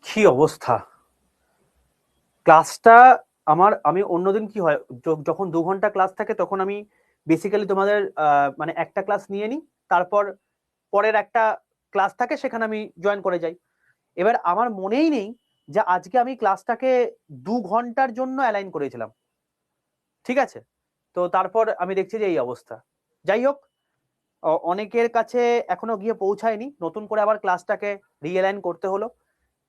কি অবস্থা ক্লাসটা আমি অন্যদিন কি হয় যখন 2 ঘন্টা ক্লাস থাকে তখন আমি বেসিক্যালি তোমাদের মানে একটা ক্লাস নিয়ে নিই, তারপর পরের একটা ক্লাস থাকে সেখানে আমি জয়েন করে যাই। এবার আমার মনেই নেই যে আজকে আমি ক্লাসটাকে 2 ঘন্টার জন্য অ্যালাইন করেছিলাম। ঠিক আছে, তো তারপর আমি দেখছি যে এই অবস্থা। যাই হোক, অনেকের কাছে এখনো গিয়ে পৌঁছায়নি, নতুন করে আবার ক্লাসটাকে রিঅ্যালাইন করতে হলো।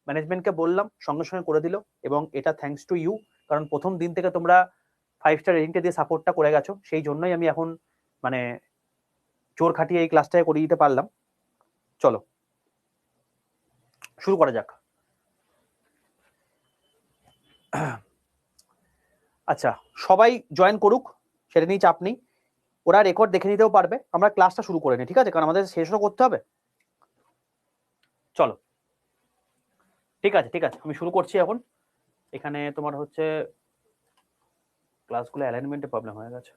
ম্যানেজমেন্টকে বললাম, সঙ্গে সঙ্গে করে দিল, এবং এটা থ্যাঙ্কস টু ইউ, কারণ প্রথম দিন থেকে তোমরা 5 স্টার রেটিংটা দিয়ে সাপোর্টটা করে গেছো, সেই জন্যই আমি এখন মানে জোর খাটিয়ে এই ক্লাসটাকে করে দিতে পারলাম। চলো শুরু করা যাক। আচ্ছা, সবাই জয়েন করুক, সেটা নিয়ে চাপ নেই, ওরা রেকর্ড দেখে নিতেও পারবে। আমরা ক্লাসটা শুরু করে নিই, ঠিক আছে, কারণ আমাদের শেষও করতে হবে। চলো, ঠিক আছে ঠিক আছে, আমি শুরু করছি এখন। এখানে তোমার হচ্ছে ক্লাসগুলো অ্যালাইনমেন্টে প্রবলেম হয়ে গেছে,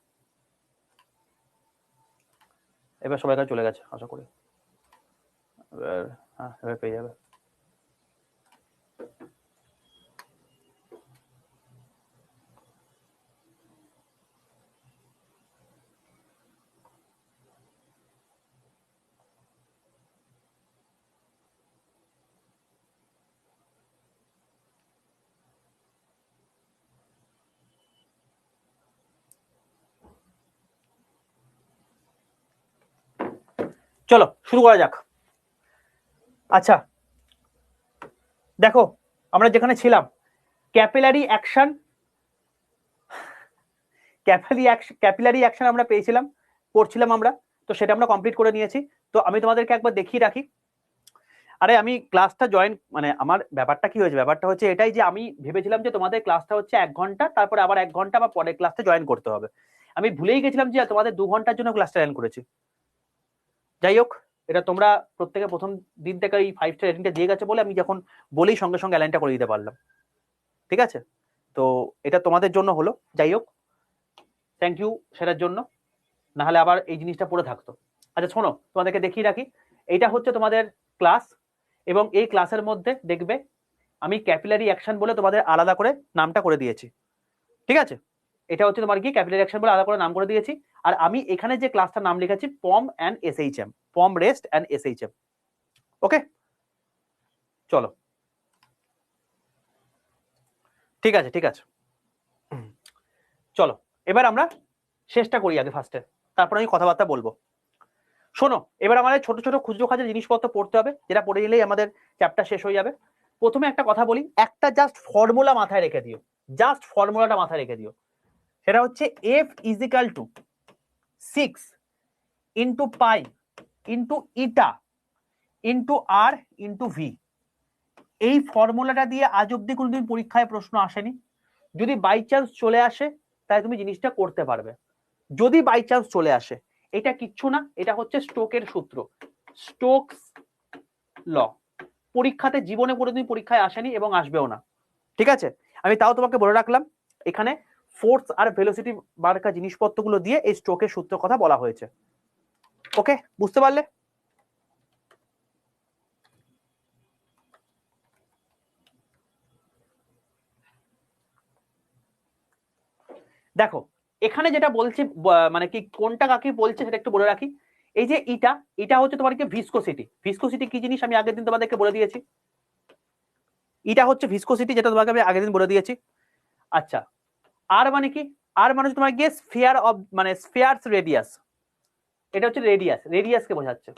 এবার সবাই কাছে চলে গেছে আশা করি। এবার হ্যাঁ, এবার পেয়ে যাবে। চলো শুরু করা যাক। আচ্ছা দেখো, আমরা যেখানে ছিলাম ক্যাপিলারি অ্যাকশন, ক্যাপিলারি অ্যাকশন আমরা পেয়েছিলাম, করছিলাম আমরা, তো সেটা আমরা কমপ্লিট করে নিয়েছি। তো আমি তোমাদেরকে একবার দেখিয়ে রাখি। আরে আমি ক্লাসটা জয়েন মানে আমার ব্যাপারটা কি হয়েছে, ব্যাপারটা হচ্ছে এটাই যে আমি ভেবেছিলাম যে তোমাদের ক্লাসটা হচ্ছে 1 ঘন্টা, তারপরে আবার 1 ঘন্টা বা পরের ক্লাসটা জয়েন করতে হবে। আমি ভুলেই গেছিলাম যে তোমাদের 2 ঘন্টার জন্য ক্লাসটা জয়েন করেছি। যাই হোক, এটা তোমরা প্রত্যেকে প্রথম দিন থেকে এই 5 স্টার রেটিংটা দিয়ে গেছে বলে আমি যখন বলেই সঙ্গে সঙ্গে অ্যালাইনটা করে দিতে পারলাম। ঠিক আছে, তো এটা তোমাদের জন্য হলো। যাই হোক, থ্যাংক ইউ সেটার জন্য, না হলে আবার এই জিনিসটা পড়ে থাকতো। আচ্ছা শোনো, তোমাদেরকে দেখিয়ে রাখি, এইটা হচ্ছে তোমাদের ক্লাস, এবং এই ক্লাসের মধ্যে দেখবে আমি ক্যাপিলারি অ্যাকশন বলে তোমাদের আলাদা করে নামটা করে দিয়েছি। ঠিক আছে, এটা হচ্ছে তোমার কি ক্যাপিলারি অ্যাকশন বলে আলাদা করে নাম করে দিয়েছি। আর আমি এখানে যে ক্লাসটার নাম লিখেছি POM and SHM, POM rest and SHM. Okay, চলো ঠিক আছে ঠিক আছে, চলো এবার আমরা শেষটা করি আগে ফার্স্টে, তারপর আমি কথাবার্তা বলবো। শোনো, এবার আমাদের ছোট ছোট খুচরো খাজের জিনিসপত্র পড়তে হবে, যেটা পড়ে নিলেই আমাদের চ্যাপ্টার শেষ হয়ে যাবে। প্রথমে একটা কথা বলি, একটা জাস্ট ফর্মুলা মাথায় রেখে দিও, জাস্ট ফর্মুলাটা মাথায় রেখে দিও। সেটা হচ্ছে F equal to 6 into pi into eta into R into V. এই ফর্মুলাটা দিয়ে আজ অব্দি কোনোদিন পরীক্ষায় প্রশ্ন আসেনি। যদি বাই চান্স চলে আসে তাহলে তুমি জিনিসটা করতে পারবে। যদি বাই চান্স চলে আসে, এটা কিচ্ছু না, এটা হচ্ছে স্টোকের সূত্র, স্টোকস ল। পরীক্ষাতে জীবনে কোনোদিন পরীক্ষায় আসেনি এবং আসবেও না। ঠিক আছে, আমি তাও তোমাকে বলে রাখলাম, এখানে ফোর্স আর ভেলোসিটি বারকা জিনিসপত্রগুলো দিয়ে এই স্ট্রোকের সূত্র কথা বলা হয়েছে। ওকে, বুঝতে পারলে? দেখো এখানে যেটা বলছি, মানে কি কোনটা কাকে বলছে সেটা একটু বলে রাখি। এই যে ইটা, এটা হচ্ছে তোমার কি ভিসকোসিটি। ভিসকোসিটি কি জিনিস আমি আগের দিন তোমাদেরকে বলে দিয়েছি। এটা হচ্ছে ভিসকোসিটি, যেটা তোমাকে আমি আগের দিন বলে দিয়েছি। আচ্ছা, আর মানে কি, আর মানে হচ্ছে তোমার গিয়ে স্ফিয়ার অফ মানে স্ফিয়ারস রেডিয়াস, এটা হচ্ছে রেডিয়াস, রেডিয়াসকে বোঝাচ্ছে।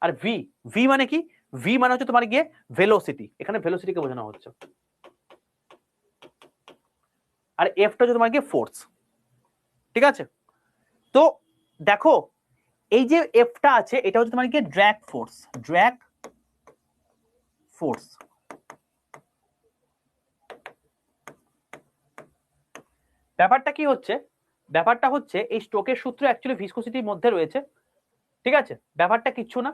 আর ভি, ভি মানে কি, ভি মানে হচ্ছে তোমার গিয়ে ভেলোসিটি, এখানে ভেলোসিটিকে বোঝানো হচ্ছে। আর এফটা হচ্ছে তোমার গিয়ে ফোর্স। ঠিক আছে, তো দেখো এই যে এফটা আছে এটা হচ্ছে তোমার গিয়ে ড্র্যাগ ফোর্স, ড্র্যাগ ফোর্স। ব্যাপারটা কি হচ্ছে, ব্যাপারটা হচ্ছে এই স্টোকের সূত্র অ্যাকচুয়ালি ভিসকোসিটির মধ্যে রয়েছে। ঠিক আছে, ব্যাপারটা কিচ্ছু না।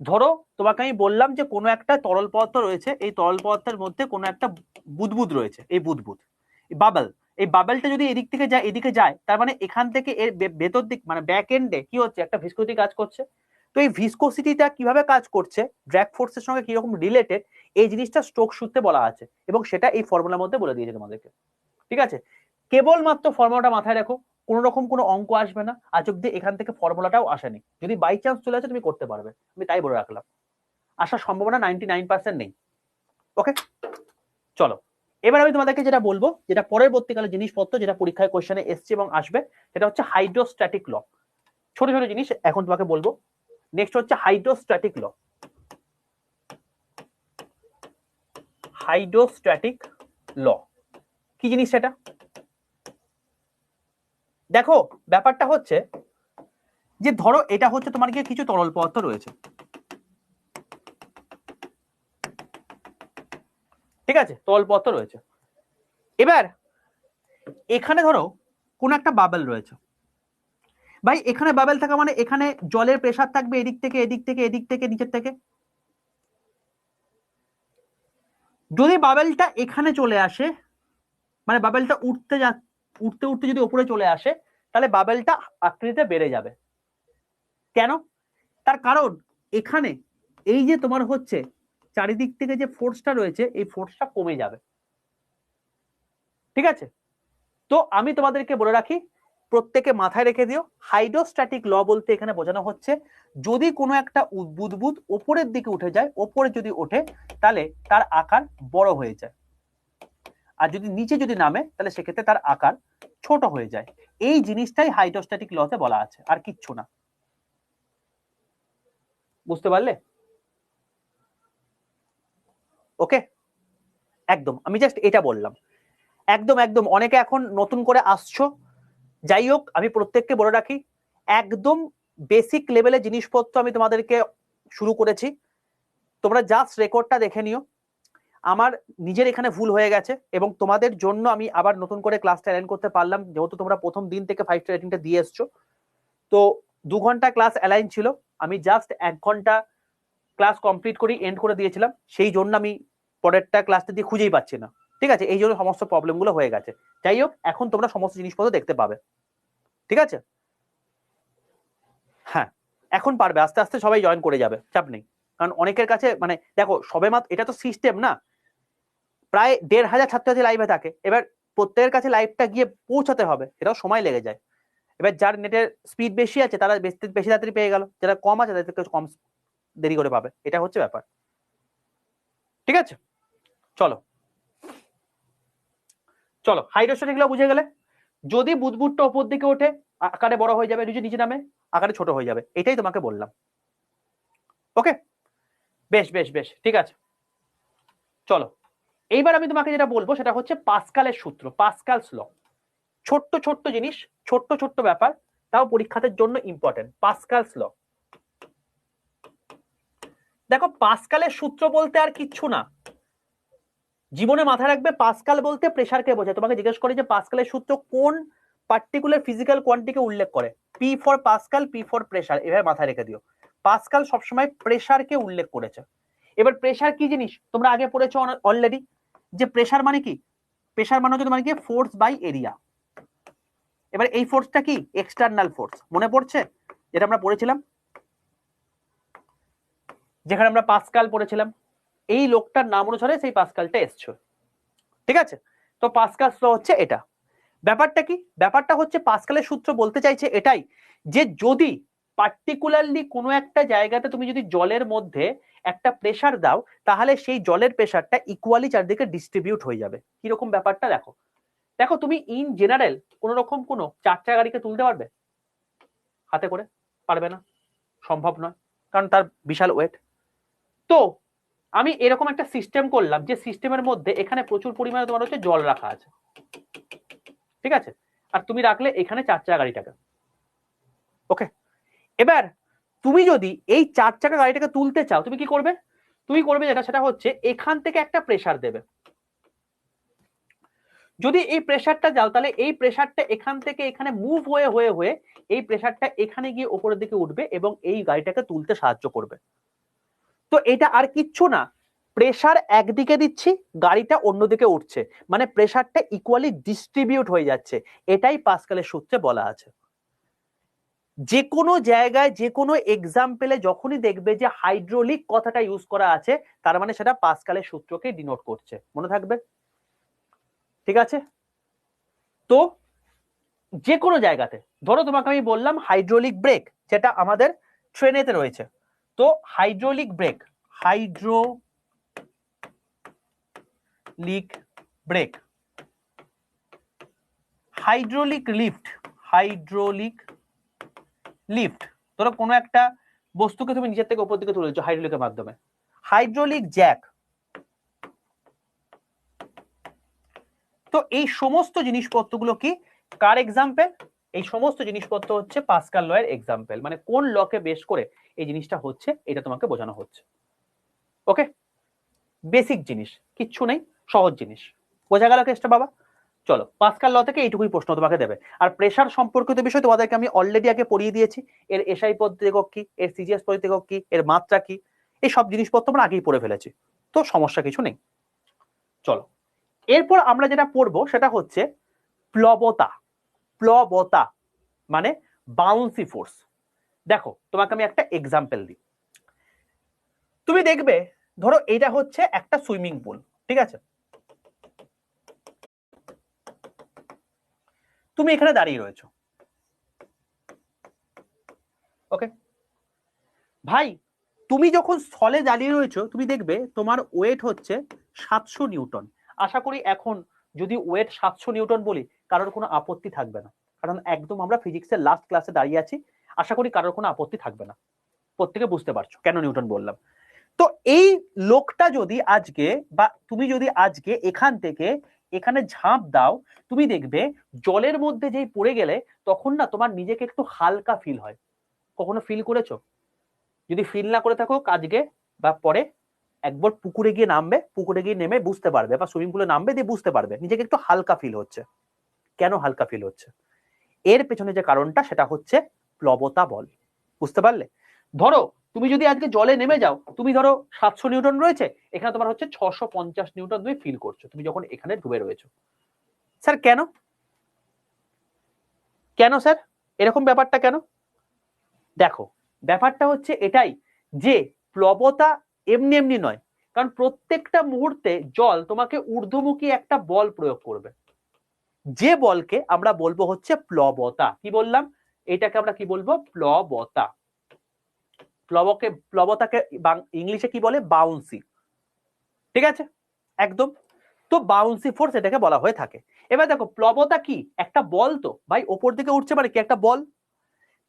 ধরো তোমাকে আমি বললাম যে কোনো একটা তরল পদার্থ রয়েছে, এই তরল পদার্থের মধ্যে কোনো একটা বুদবুদ রয়েছে, এই বুদবুদ বাবল, এই বাবলটা যদি এদিক থেকে যায় এদিকে যায়, তার মানে এখান থেকে এর ভেতর দিক মানে ব্যাক এন্ডে কি হচ্ছে, একটা ভিসকোসিটি কাজ করছে। তো এই ভিসকোসিটিটা কিভাবে কাজ করছে, ড্র্যাগ ফোর্সের সঙ্গে কিরকম রিলেটেড, এই জিনিসটা স্টোক সূত্রে বলা আছে এবং সেটা এই ফর্মুলার মধ্যে বলে দিয়েছে তোমাদেরকে। ঠিক আছে, কেবলমাত্র ফর্মুলাটা মাথায় রাখো, কোন রকম কোনো অঙ্ক আসবে না আজ অব্দি, এখান থেকে ফর্মুলাটাও আসেনি, যদি বাই চান্স চলে আসে তুমি করতে পারবে, আমি তাই বলে রাখলাম, আসার সম্ভাবনা 99% নেই। ওকে, চলো এবার আমি তোমাদেরকে যেটা বলবো, যেটা পরবর্তীকালে জিনিসপত্র যেটা পরীক্ষায় কোশ্চেনে এসছে এবং আসবে, সেটা হচ্ছে হাইড্রোস্ট্যাটিক ল। ছোট ছোট জিনিস এখন তোমাকে বলবো। নেক্সট হচ্ছে হাইড্রোস্ট্যাটিক ল। হাইড্রোস্ট্যাটিক ল কি জিনিস সেটা দেখো। ব্যাপারটা হচ্ছে যে ধরো এটা হচ্ছে তোমার গিয়ে কিছু তরল পদার্থ রয়েছে, ঠিক আছে, তরল পদার্থ রয়েছে। এবার এখানে ধরো কোন একটা বাবেল রয়েছে, ভাই এখানে বাবেল থাকা মানে এখানে জলের প্রেসার থাকবে এদিক থেকে এদিক থেকে এদিক থেকে নিচের থেকে। যদি বাবেলটা এখানে চলে আসে, মানে বাবেলটা উঠতে উঠতে যদি উপরে চলে আসে, তাহলে বাবেলটা আকৃতিতে বেড়ে যাবে। কেন? তার কারণ এখানে এই যে তোমার হচ্ছে চারিদিক থেকে যে ফোর্সটা রয়েছে, এই ফোর্সটা কমে যাবে। ঠিক আছে, তো আমি তোমাদেরকে বলে রাখি, প্রত্যেকে মাথায় রেখে দিও, হাইড্রোস্ট্যাটিক ল বলতে এখানে বোঝানো হচ্ছে যদি কোনো একটা বুদবুদ উপরের দিকে উঠে যায়, ওপরে যদি ওঠে তাহলে তার আকার বড় হয়ে যায়, আর যদি নিচে যদি নামে তাহলে সেক্ষেত্রে তার আকার ছোট হয়ে যায়। এই জিনিসটাই হাইড্রোস্ট্যাটিক লতে বলা আছে, আর কিচ্ছু না। বুঝতে পারলে? ওকে, একদম আমি জাস্ট এটা বললাম। একদম একদম, অনেকে এখন নতুন করে আসছো, যাই হোক আমি প্রত্যেককে বলে রাখি, একদম বেসিক লেভেলে জিনিসপত্র আমি তোমাদেরকে শুরু করেছি, তোমরা জাস্ট রেকর্ডটা দেখে নিও। আমার নিজের এখানে ভুল হয়ে গেছে এবং তোমাদের জন্য আমি আবার নতুন করে ক্লাসটা অ্যারেঞ্জ করতে পারলাম, যেহেতু তোমরা প্রথম দিন থেকে 5টা রেটিংটা দিয়ে এসছো। তো 2 ঘন্টা ক্লাস অ্যালাইন ছিল, আমি জাস্ট 1 ঘন্টা ক্লাস কমপ্লিট করি এন্ড করে দিয়েছিলাম, সেই জন্য আমি পরেরটা ক্লাসটা দিয়ে খুঁজেই পাচ্ছি না। ঠিক আছে, এই জন্য সমস্ত প্রবলেমগুলো হয়ে গেছে। যাই হোক, এখন তোমরা সমস্ত জিনিসপত্র দেখতে পাবে। ঠিক আছে, হ্যাঁ এখন পারবে, আস্তে আস্তে সবাই জয়েন করে যাবে, চাপ নেই। কারণ অনেকের কাছে মানে দেখো সবে মাত্র, এটা তো সিস্টেম না, প্রায় 1500 ছাত্রছাত্রী লাইভে থাকে, এবার প্রত্যেকের কাছে লাইভটা গিয়ে পৌঁছাতে হবে, এটাও সময় লেগে যায়। এবার যার নেটের স্পিড বেশি আছে তারা বেশি তাড়াতাড়ি পেয়ে গেল, যারা কম আছে তাদেরকে কম দেরি করে পাবে, এটা হচ্ছে ব্যাপার। ঠিক আছে, চলো চলো হাইড্রোস্ট্যাটিক ল বুঝে গেলে, যদি বুদবুদটা ওপর দিকে ওঠে আকারে বড় হয়ে যাবে, যদি নিচে নামে আকারে ছোট হয়ে যাবে, এটাই তোমাকে বললাম। ওকে, বেশ বেশ বেশ, ঠিক আছে। চলো এইবার আমি তোমাকে যেটা বলবো সেটা হচ্ছে পাস্কালের সূত্র, পাস্কালস ল। ছোট্ট ছোট্ট জিনিস, ছোট্ট ছোট্ট ব্যাপার, তাও পরীক্ষার জন্য ইম্পর্টেন্ট। পাস্কালস ল, দেখো পাস্কালের সূত্র বলতে আর কিচ্ছু না, জীবনে মাথায় রাখবে, পাস্কাল বলতে প্রেসারকে বোঝায়। তোমাকে জিজ্ঞেস করে যে পাস্কালের সূত্র কোন পার্টিকুলার ফিজিক্যাল কোয়ান্টিটিকে উল্লেখ করে, P for Pascal, P for pressure, এভাবে মাথায় রেখে দিও। পাস্কাল সবসময় প্রেসারকে উল্লেখ করেছে। এবার প্রেসার কি জিনিস তোমরা আগে পড়েছো অলরেডি, যে প্রেসার মানে কি, প্রেসার মানে হচ্ছে তোমার কি ফোর্স বাই এরিয়া। এবার এই ফোর্সটা কি এক্সটার্নাল ফোর্স, মনে পড়ছে যেটা আমরা পড়েছিলাম, যেখানে আমরা পাস্কাল পড়েছিলাম, এই লোকটার নাম অনুসারে সেই পাস্কালটা এসছে। ঠিক আছে, তো পাস্কাল ল হচ্ছে এটা। ব্যাপারটা কি, ব্যাপারটা হচ্ছে পাস্কালের সূত্র বলতে চাইছে এটাই, যে যদি পার্টিকুলারলি কোনো একটা জায়গাতে তুমি যদি জলের মধ্যে একটা প্রেসার দাও, তাহলে সেই জলের প্রেসারটা ইকুয়ালি চারদিকে ডিস্ট্রিবিউট হয়ে যাবে। কিরকম ব্যাপারটা দেখো, দেখো তুমি ইন জেনারেল কোন রকম কোনো 4 চাকা গাড়িকে তুলতে পারবে হাতে করে? পারবে না, সম্ভব নয়, কারণ তার বিশাল ওয়েট। তো আমি এরকম একটা সিস্টেম করলাম, যে সিস্টেমের মধ্যে এখানে প্রচুর পরিমাণে তোমার হচ্ছে জল রাখা আছে, ঠিক আছে, আর তুমি রাখলে এখানে 4 চাকা গাড়িটাকে। ওকে, এবার তুমি যদি এই 4 চাকা গাড়িটাকে তুলতে চাও, তুমি কি করবে? তুমি করবে যেটা, সেটা হচ্ছে এখান থেকে একটা প্রেসার দেবে। যদি এই প্রেসারটা যাও, তাহলে এই প্রেসারটা এখান থেকে এখানে মুভ হয়ে হয়ে হয়ে এই প্রেসারটা এখানে গিয়ে উপরের দিকে উঠবে এবং এই গাড়িটাকে তুলতে সাহায্য করবে। তো এটা আর কিচ্ছু না, প্রেসার একদিকে দিচ্ছি, গাড়িটা অন্যদিকে উঠছে, মানে প্রেসারটা ইকুয়ালি ডিস্ট্রিবিউট হয়ে যাচ্ছে, এটাই পাস্কালের সূত্রে বলা আছে। যে কোনো জায়গায় যে কোনো এক্সাম্পলে যখনই দেখবে যে হাইড্রোলিক কথাটা ইউজ করা আছে, তার মানে সেটা পাস্কালের সূত্রকে ডিনোট করছে, মনে থাকবে। ঠিক আছে, তো যে কোনো জায়গাতে ধরো তোমাকে আমি বললাম হাইড্রোলিক ব্রেক, যেটা আমাদের ট্রেনেতে রয়েছে, তো hydraulic break, hydraulic break, hydraulic lift, hydraulic lift, ধরো কোনো একটা বস্তুকে তুমি নিচের থেকে উপর দিকে তুলেছো হাইড্রোলিকের মাধ্যমে, হাইড্রোলিক জ্যাক। তো এই সমস্ত জিনিসপত্রগুলো কি কার এক্সাম্পল? এই সমস্ত জিনিসপত্র হচ্ছে পাস্কাল ল এর এক্সাম্পল, মানে কোন লকে বেস করে এই জিনিসটা হচ্ছে এটা তোমাকে বোঝানো হচ্ছে। ওকে, বেসিক জিনিস, কিচ্ছু নেই, সহজ জিনিস। বোঝা গেল কেসটা বাবা? চলো, পাস্কাল ল থেকে এইটুকুই প্রশ্ন তোমাকে দেবে। আর প্রেসার সম্পর্কিত বিষয় তোমাদেরকে আমি অলরেডি আগে পড়িয়ে দিয়েছি, এর এসআই পদ্ধতি একক কি, এর সিজিএস পদ্ধতি একক কি, এর মাত্রা কি, এই সব জিনিসপত্র আমরা আগেই পড়ে ফেলেছি, তো সমস্যা কিছু নেই। চলো, এরপর আমরা যেটা পড়বো সেটা হচ্ছে প্লবতা। প্লবতা মানে বাউন্সি ফোর্স। দেখো তোমাকে আমি একটা এক্সাম্পল দিই। তুমি দেখবে ধরো এটা হচ্ছে একটা সুইমিং পুল, ঠিক আছে, তুমি এখানে দাঁড়িয়ে রয়েছো। ওকে ভাই, তুমি যখন স্থলে দাঁড়িয়ে রয়েছো তুমি দেখবে তোমার ওয়েট হচ্ছে 700 নিউটন। আশা করি এখন যদি ওয়েট 700 নিউটন বলি কারোর কোনো আপত্তি থাকবে না, কারণ একদম আমরা ফিজিক্সের লাস্ট ক্লাসে দাঁড়িয়ে আছি। আশা করি কারোর কোনো আপত্তি থাকবে না, প্রত্যেকে বুঝতে পারছো কেন নিউটন বললাম। তো এই লোকটা যদি আজকে বা তুমি যদি আজকে এখান থেকে এখানে ঝাঁপ দাও, তুমি দেখবে জলের মধ্যে যেই পড়ে গেলে তখন না তোমার নিজেকে একটু হালকা ফিল হয়। কখনো ফিল করেছো? যদি ফিল না করে থাকো আজকে বা পরে একবার পুকুরে গিয়ে নামবে, পুকুরে গিয়ে নেমে বুঝতে পারবে, বা সুইমিং পুলে নামবে দিয়ে বুঝতে পারবে নিজেকে একটু হালকা ফিল হচ্ছে। কেন হালকা ফিল হচ্ছে? এর পেছনে যে কারণটা সেটা হচ্ছে প্লবতা বল। বুঝতে পারলে? ধরো তুমি যদি আজকে জলে নেমে যাও, তুমি ধরো 700 নিউটন রয়েছে, এখানে তোমার হচ্ছে 650 নিউটন তুমি ফিল করছো তুমি যখন এখানে ডুবে রয়েছো। স্যার কেন? কেন স্যার এরকম ব্যাপারটা কেন? দেখো ব্যাপারটা হচ্ছে এটাই যে প্লবতা এমনি এমনি নয়, কারণ প্রত্যেকটা মুহূর্তে জল তোমাকে ঊর্ধ্বমুখী একটা বল প্রয়োগ করবে, যে বলকে আমরা বলবো হচ্ছে প্লবতা। কি বললাম? এটাকে আমরা কি বলবো? প্লবতা। প্লবতাকে ইংলিশে কি বলে? বাউন্সি। ঠিক আছে, একদম। তো বাউন্সি ফোর্স এটাকে বলা হয়ে থাকে। এবার দেখো প্লবতা কি একটা বল, তো ভাই ওপর দিকে উঠছে মানে কি একটা বল।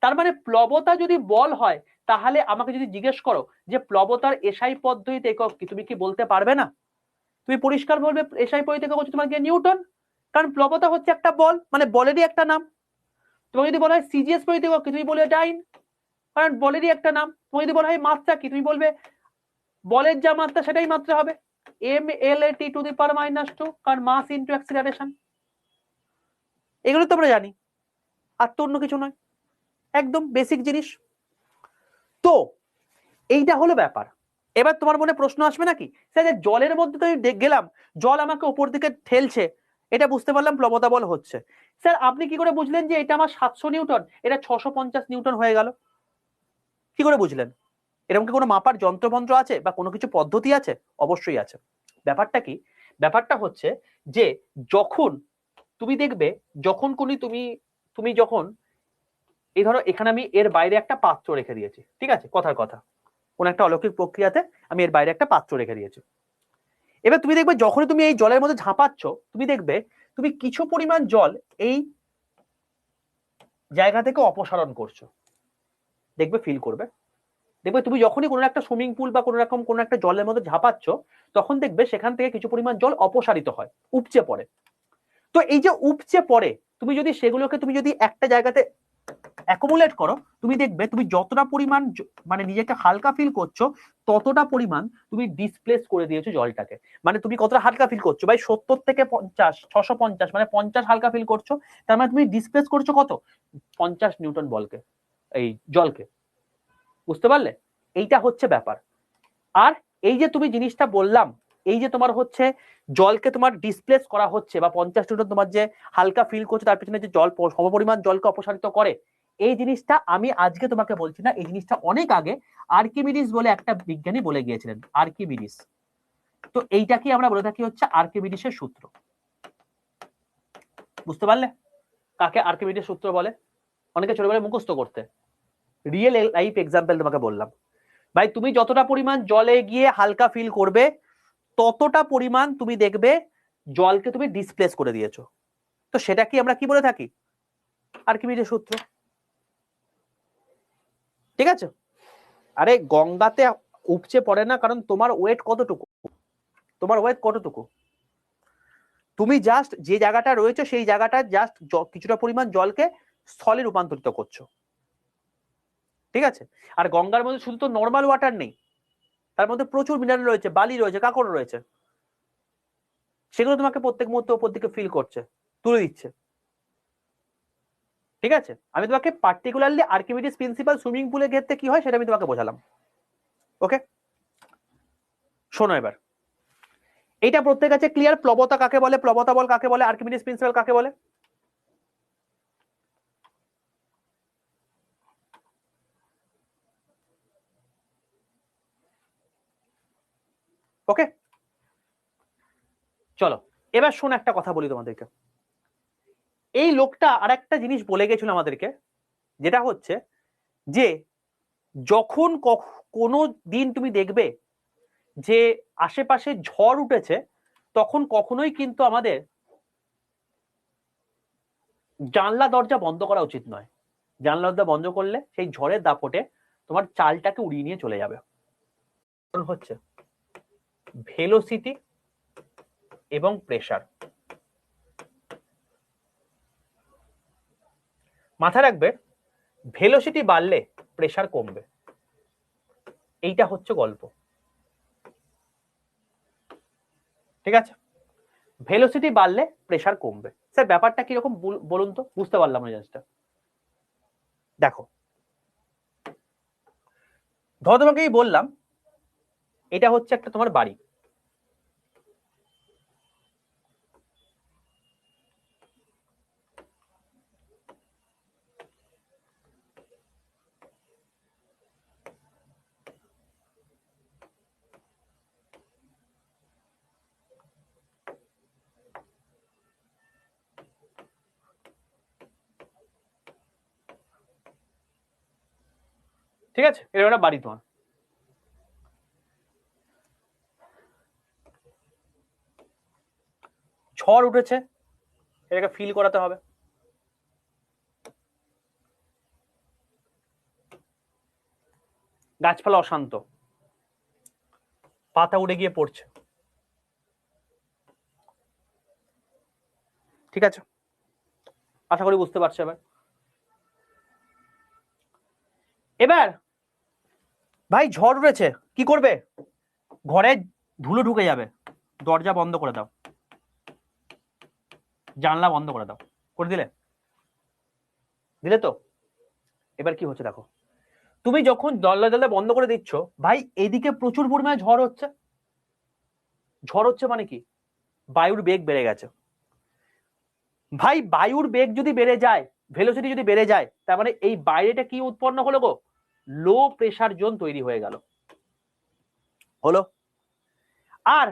তার মানে প্লবতা যদি বল হয় তাহলে আমাকে যদি জিজ্ঞেস করো যে প্লবতার এসআই পদ্ধতিতে একক কি, তুমি কি বলতে পারবে না? তুমি পরিষ্কার বলবে এসআই পদ্ধতি একক হচ্ছে তোমার নিউটন, কারণ প্লবতা হচ্ছে একটা বল, মানে বলেরই একটা নাম। তোমাকে যদি বলা হয় সিজিএস পদ্ধতি একক কি, তুমি বলবে ডাইন, কারণ বলেরই একটা নাম। তোমাকে যদি বলা হয় মাত্রা কি, তুমি বলবে বলের যা মাত্রা সেটাই মাত্রা হবে, m/L/T⁻², কারণ মাস ইনটু অ্যাক্সিলারেশন। এগুলো তো আমরা জানি, আর তো অন্য কিছু নয়, একদম বেসিক জিনিস। তো এইটা হলো ব্যাপার। এবার তোমার মনে প্রশ্ন আসবে নাকি, স্যার জলের মধ্যে তো আমি গেলাম, জল আমাকে উপর দিকে ঠেলছে, এটা বুঝতে পারলাম প্লবতা বল হচ্ছে। স্যার আপনি কি করে বুঝলেন যে এটা আমার 700 নিউটন, এটা 650 নিউটন হয়ে গেল? কি করে বুঝলেন? এরকম কি কোনো মাপার যন্ত্রমন্ত্র আছে বা কোনো কিছু পদ্ধতি আছে? অবশ্যই আছে। ব্যাপারটা কি? ব্যাপারটা হচ্ছে যে যখন তুমি দেখবে, যখন কোন তুমি তুমি যখন এই ধরো এখানে আমি এর বাইরে একটা পাত্র রেখে দিয়েছি, ঠিক আছে, কথার কথা, কোন একটা অলৌকিক প্রক্রিয়াতে আমি এর বাইরে একটা পাত্র রেখে দিয়েছি। এবার তুমি দেখবে যখনই তুমি এই জলের মধ্যে ঝাঁপাচ্ছ, তুমি দেখবে তুমি কিছু পরিমাণ জল এই জায়গা থেকে অপসারণ করছো, দেখবে ফিল করবে। দেখবে তুমি যখনই কোনো একটা সুইমিং পুল বা কোনো রকম কোনো একটা জলের মধ্যে ঝাঁপাচ্ছ, তখন দেখবে সেখান থেকে কিছু পরিমাণ জল অপসারিত হয়, উপচে পড়ে। তো এই যে উপচে পড়ে, তুমি যদি সেগুলোকে তুমি যদি একটা জায়গাতে অ্যাকুমুলেট করো, তুমি দেখবে তুমি যতটা পরিমাণ মানে নিজেকে হালকা ফিল করছো, ততটা পরিমাণ তুমি ডিসপ্লেস করে দিয়েছো জলটাকে। মানে তুমি কতটা হালকা ফিল করছো ভাই? 70 থেকে 50, 650 মানে 50 হালকা ফিল করছো, তার মানে তুমি ডিসপ্লেস করছো কত? 50 নিউটন বলকে, এই জলকে। বুঝতে পারলে? এইটা হচ্ছে ব্যাপার। আর এই যে তুমি জিনিসটা বললাম, এই যে তোমার হচ্ছে জলকে তোমার ডিসপ্লেস করা হচ্ছে বা 50 নিউটন তোমার যে হালকা ফিল করছে তার পিছনে যে জল সমপরিমাণ জলকে অপসারিত করে, এই জিনিসটা আমি আজকে তোমাকে বলছি না, এই জিনিসটা অনেক আগে আর্কিমিডিস বলে একটা বিজ্ঞানী বলে গিয়েছিলেন, আর্কিমিডিস। তো এইটাকে আমরা বলে থাকি হচ্ছে আর্কিমিডিসের সূত্র। বুঝতে পারলে কাকে আর্কিমিডিস সূত্র বলে? অনেকে ছোটবেলায় মুখস্থ করতে, রিয়েল লাইফ এক্সাম্পল তোমাকে বললাম। ভাই তুমি যতটা পরিমাণ জলে গিয়ে হালকা ফিল করবে, ততটা পরিমাণ তুমি দেখবে জলকে তুমি ডিসপ্লেস করে দিয়েছো। তো সেটা কি আমরা কি বলে থাকি? আর্কিমিডিস সূত্র। ঠিক আছে? আরে গঙ্গাতে উপচে পড়ে না, কারণ তোমার ওয়েট কতটুকু, তোমার ওয়েট কতটুকু, তুমি জাস্ট যে জায়গাটা রয়েছে সেই জায়গাটা জাস্ট কিছুটা পরিমাণ জলকে স্থলে রূপান্তরিত করছো। ঠিক আছে? আর গঙ্গার মধ্যে শুধু তো নর্মাল ওয়াটার নেই, তার মধ্যে প্রচুর মিনারেল রয়েছে, বালি রয়েছে, কাঁকড় রয়েছে, সেগুলো তোমাকে প্রত্যেক মুহূর্তে ওপর দিকে ফিল করছে, তুলে দিচ্ছে। ঠিক আছে? আমি তোমাকে পার্টিকুলারলি আর্কিমিডিস প্রিন্সিপাল সুইমিং পুলের ক্ষেত্রে কি হয় সেটা আমি তোমাকে বোঝালাম। ওকে, শোনো এবার, এটা প্রত্যেক আছে ক্লিয়ার? প্লবতা কাকে বলে, প্লবতা বল কাকে বলে, আর্কিমিডিস প্রিন্সিপাল কাকে বলে? ওকে, চলো এবার শোনো, একটা কথা বলি তোমাদেরকে। এই লোকটা আর একটা জিনিস বলে গেছিল আমাদেরকে, যেটা হচ্ছে যে যখন কোনো দিন তুমি দেখবে যে আশেপাশে ঝড় উঠেছে, তখন কখনোই কিন্তু আমাদের জানলা দরজা বন্ধ করা উচিত নয়। জানলা দরজা বন্ধ করলে সেই ঝড়ের দাপটে তোমার চালটাকে উড়িয়ে নিয়ে চলে যাবে। হচ্ছে ভেলোসিটি এবং প্রেসার। মাথায় রাখবে, ভেলোসিটি বাড়লে প্রেসার কমবে, এইটা হচ্ছে গল্প। ঠিক আছে? ভেলোসিটি বাড়লে প্রেসার কমবে। স্যার ব্যাপারটা কিরকম বলুন তো, বুঝতে পারলাম না জিনিসটা। দেখো, ধরো তোমাকেই বললাম এটা হচ্ছে একটা তোমার বাড়ি, ঠিক আছে? এটা একটা বাড়ি তোমার। ঝড় উঠেছে, এটাকে ফিল করাতে হবে। গাছপালা অশান্ত, পাতা উড়ে গিয়ে পড়ছে। ঠিক আছে? আশা করি বুঝতে পারছো। এবার এবার ভাই ঝড় উঠেছে, কি করবে? ঘরে ধুলো ঢুকে যাবে, দরজা বন্ধ করে দাও, জানলা বন্ধ করে দাও, করে দিলে? দিলে তো? এবার কি হচ্ছে দেখো, তুমি যখন দরজা বন্ধ করে দিচ্ছ, ভাই এদিকে প্রচুর পরিমাণে ঝড় হচ্ছে। ঝড় হচ্ছে মানে কি? বায়ুর বেগ বেড়ে গেছে। ভাই বায়ুর বেগ যদি বেড়ে যায়, ভেলোসিটি যদি বেড়ে যায়, তার মানে এই বাইরেটা কি উৎপন্ন হলো গো? লো প্রেসার জোন তৈরি হয়ে গেল। হলো? আর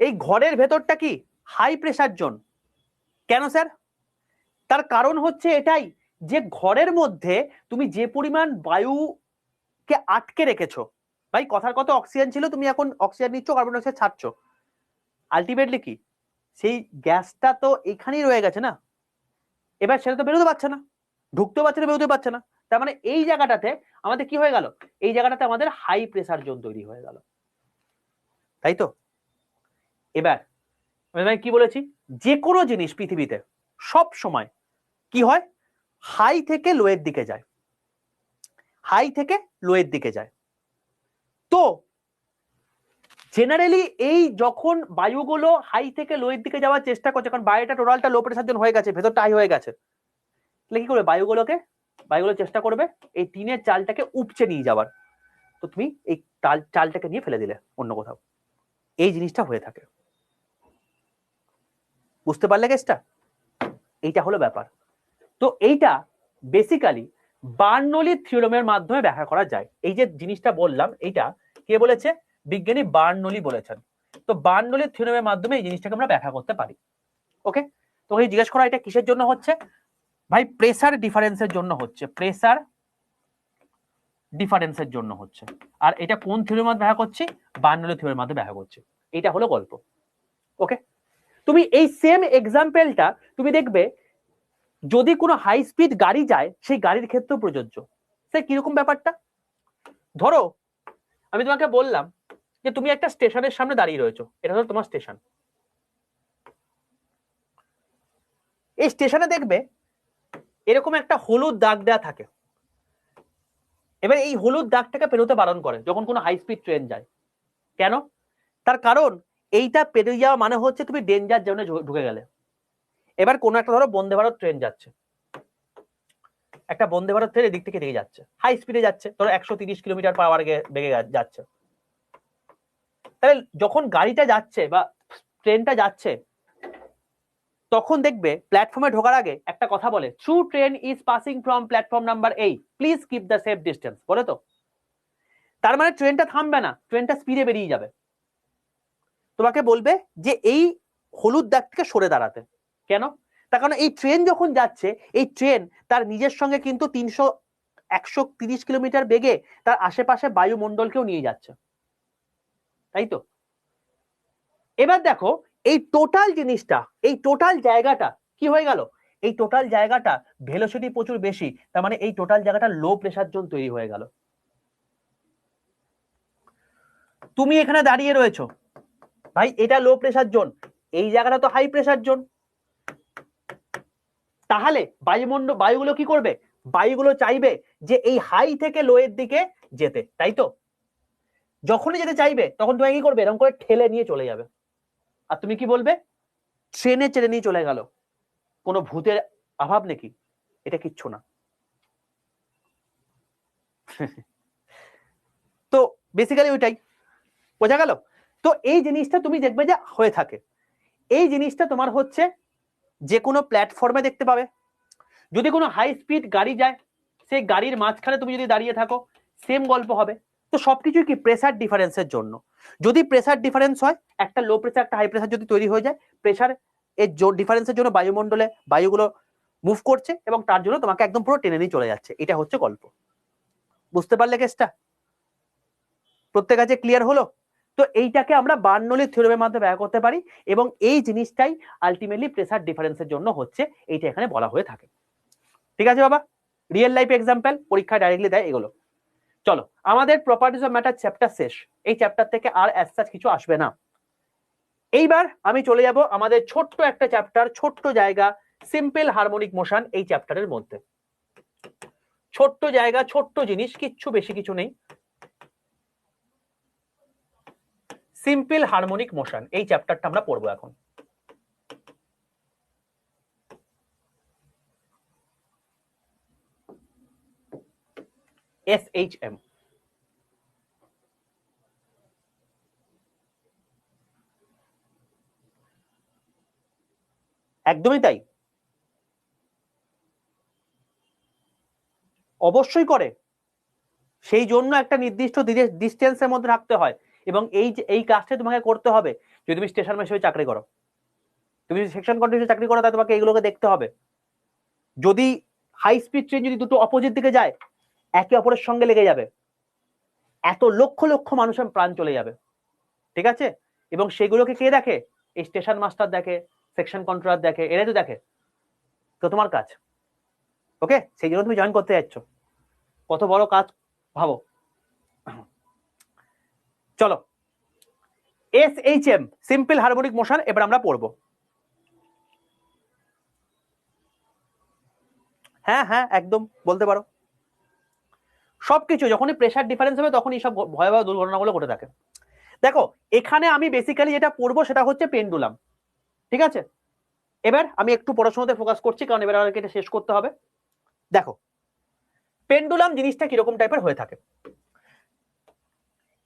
এই ঘরের ভেতরটা কি? High pressure zone. কেন স্যার? তার কারণ হচ্ছে এটাই যে ঘরের মধ্যে তুমি যে পরিমাণ বায়ুকে আটকে রেখেছো, ভাই কথার কথা অক্সিজেন ছিল, তুমি এখন অক্সিজেন নিচ্ছ, কার্বন ডাইঅক্সাইড ছাড়ছো, আলটিমেটলি কি সেই গ্যাসটা তো এখানেই রয়ে গেছে না। এবার সেটা তো বেরোতে পারছে না, ঢুকতেও পারছে না, বেরোতে পারছে না। তার মানে এই জায়গাটাতে আমাদের কি হয়ে গেল? এই জায়গাটাতে আমাদের হাই প্রেসার জোন তৈরি হয়ে গেল, তাই তো? এবার আমি কি বলেছি, যে কোনো জিনিস পৃথিবীতে সব সময় কি হয়? হাই থেকে লোয়ের দিকে যায়, হাই থেকে লোয়ের দিকে যায়। তো জেনারেলি এই যখন বায়ুগুলো হাই থেকে লোয়ের দিকে যাওয়ার চেষ্টা করছে, কারণ বাইরেটা টোটালটা লো প্রেসার জোন হয়ে গেছে, ভেতরটা হাই হয়ে গেছে, তাহলে কি করবে? বায়ুগুলো চেষ্টা করবে এই টিনের চালটাকে উপচে নিয়ে যাওয়ার। তো তুমি এই চালটাকে নিয়ে ফেলে দিলে অন্য কোথাও। এই জিনিসটা হয়ে থাকে। বুঝতে পারলে কেসটা? এইটা হলো ব্যাপার। তো এইটা বেসিক্যালি বার্নৌলি থিওরেমের মাধ্যমে ব্যাখ্যা করা যায়। এই যে জিনিসটা বললাম, এইটা কে বলেছে? বিজ্ঞানী বার্নৌলি বলেছেন। তো বার্নৌলি থিওরেমের মাধ্যমে এই জিনিসটাকে আমরা ব্যাখ্যা করতে পারি। ওকে, তো এই জিজ্ঞেস করা এটা কিসের জন্য হচ্ছে? ভাই প্রেসার ডিফারেন্সের জন্য হচ্ছে, প্রেসার ডিফারেন্সের জন্য হচ্ছে। আর এটা কোন থিওরির মধ্যে ব্যাখ্যা করছি? বার্নৌলি থিওরির মধ্যে ব্যাখ্যা করছি। এটা হলো গল্প। ওকে, তুমি এই সেম এক্সাম্পলটা তুমি দেখবে যদি কোনো হাই স্পিড গাড়ি যায় সেই গাড়ির ক্ষেত্রেও প্রযোজ্য। সে কিরকম ব্যাপারটা? ধরো আমি তোমাকে বললাম যে তুমি একটা স্টেশনের সামনে দাঁড়িয়ে রয়েছো, এটা হলো তোমার স্টেশন। এই স্টেশনে দেখবে এরকম একটা হলুদ দাগ দেওয়া থাকে। এবার এই হলুদ দাগটাকে পেরোতে বারণ করে যখন কোনো হাই স্পিড ট্রেন যায়। কেন? তার কারণ এইটা পেরিয়ে যাওয়া মানে হচ্ছে তুমি ডেঞ্জার জোনে ঢুকে গেলে। এবার কোনো একটা ধরো বন্দে ভারত ট্রেন যাচ্ছে, একটা বন্দে ভারত ট্রেন এদিক থেকে এদিকে যাচ্ছে, হাই স্পিডে যাচ্ছে, ধরো 130 কিলোমিটার পার আওয়ার বেগে যাচ্ছে। তাহলে যখন গাড়িটা যাচ্ছে বা ট্রেনটা যাচ্ছে তখন দেখবে প্ল্যাটফর্মে ঢোকার আগে একটা কথা বলে, through train is passing from platform number 8, please keep the safe distance, বলে তো। তার মানে ট্রেনটা থামবে না, ট্রেনটা স্পিডে বেরিয়ে যাবে। তোমাকে বলবে যে এই হলুদ দাগ থেকে সরে দাঁড়াতে। কেন? তার কারণ এই ট্রেন যখন যাচ্ছে, এই ট্রেন তার নিজের সঙ্গে কিন্তু 130 কিলোমিটার বেগে তার আশেপাশে বায়ুমণ্ডলকেও নিয়ে যাচ্ছে, তাই তো? এবার দেখো এই টোটাল জিনিসটা, এই টোটাল জায়গাটা কি হয়ে গেল? এই টোটাল জায়গাটা ভেলোসিটি প্রচুর বেশি, তার মানে এই টোটাল জায়গাটা লো প্রেসার জোন তৈরি হয়ে গেল। তুমি এখানে দাঁড়িয়ে রয়েছো, ভাই এটা লো প্রেসার জোন, এই জায়গাটা তো হাই প্রেসার জোন। তাহলে বায়ুগুলো কি করবে? বায়ুগুলো চাইবে যে এই হাই থেকে লো এর দিকে যেতে, তাই তো? যখনই যেতে চাইবে তখন তুমি কি করবে? এরকম করে ঠেলে নিয়ে চলে যাবে। আর তুমি কি বলবে? ট্রেনে চেড়ে নিয়ে চলে গেল। কোনো ভূতের অভাব নাকি? এটা কিচ্ছু না। তো বেসিক্যালি ওইটাই বোঝা গেল। তো এই জিনিসটা তুমি দেখবে যে হয়ে থাকে। এই জিনিসটা তোমার হচ্ছে যে কোনো প্ল্যাটফর্মে দেখতে পাবে। যদি কোনো হাই স্পিড গাড়ি যায়, সেই গাড়ির মাঝখানে তুমি যদি দাঁড়িয়ে থাকো, সেম গল্প হবে। তো সবকিছু কি প্রেসার ডিফারেন্সের জন্য। যদি প্রেসার ডিফারেন্স হয়, একটা লো প্রেসার একটা হাই প্রেসার যদি তৈরি হয়ে যায়, প্রেসার এর ডিফারেন্সের জন্য বায়ুমণ্ডলে বায়ুগুলো মুভ করছে এবং তার জন্য তোমাকে একদম পুরো টেনে নিয়ে চলে যাচ্ছে। এটা হচ্ছে গল্প। বুঝতে পারলে কেসটা? প্রত্যেক কাছে ক্লিয়ার হলো? তো এইটাকে আমরা বার্নৌলি থিওরেমের মাধ্যমে ব্যাখ্যা করতে পারি এবং এই জিনিসটাই আলটিমেটলি প্রেসার ডিফারেন্সের জন্য হচ্ছে, এইটা এখানে বলা হয়ে থাকে। ঠিক আছে বাবা? রিয়েল লাইফ এক্সাম্পল পরীক্ষায় ডাইরেক্টলি দেয় এগুলো। চলো আমাদের প্রপার্টিজ অফ ম্যাটার চ্যাপ্টার শেষ। এই চ্যাপ্টার থেকে আর অ্যাজ সাচ কিছু আসবে না। এইবার আমি চলে যাব আমাদের ছোট্ট একটা চ্যাপ্টার, ছোট্ট জায়গা, সিম্পল হারমোনিক মোশন। এই চ্যাপ্টারের মধ্যে ছোট্ট জায়গা, ছোট্ট জিনিস, কিচ্ছু বেশি কিছু নেই। সিম্পল হারমোনিক মোশন এই চ্যাপ্টারটা আমরা পড়বো এখন। SHM। একদমই তাই, অবশ্যই করে। সেই জন্য একটা নির্দিষ্ট ডিস্টেন্সের মধ্যে থাকতে হয় এবং এই কাজটা তোমাকে করতে হবে। যদি তুমি স্টেশন মাস্টার চাকরি করো, তুমি সেকশন কন্ট্রোলে চাকরি করো, তাহলে তোমাকে এইগুলোকে দেখতে হবে। যদি হাই স্পিড ট্রেন যদি দুটো অপোজিট দিকে যায়, একে অপরের সঙ্গে লেগে যাবে, এত লক্ষ লক্ষ মানুষের প্রাণ চলে যাবে। ঠিক আছে? এবং সেগুলোকে কে দেখে? এই স্টেশন মাস্টার দেখে, সেকশন কন্ট্রোলার দেখে, এরাই তো দেখে। তো তোমার কাজ, ওকে, সেই জন্য তুমি জয়েন করতে যাচ্ছ। কত বড় কাজ ভাবো। চলো SHM সিম্পল হারমোনিক মোশন এবার আমরা পড়বো। হ্যাঁ হ্যাঁ একদম বলতে পারো। সবকিছু যখনই প্রেসার ডিফারেন্স হবে তখনই সব ভয়াবহ দুর্ঘটনাগুলো ঘটে থাকে। দেখো এখানে আমি বেসিক্যালি যেটা পড়বো সেটা হচ্ছে পেন্ডুলাম। ঠিক আছে? এবার আমি একটু পড়াশোনাতে ফোকাস করছি, কারণ এবার আমাকে এটা শেষ করতে হবে। দেখো পেন্ডুলাম জিনিসটা কিরকম টাইপের হয়ে থাকে।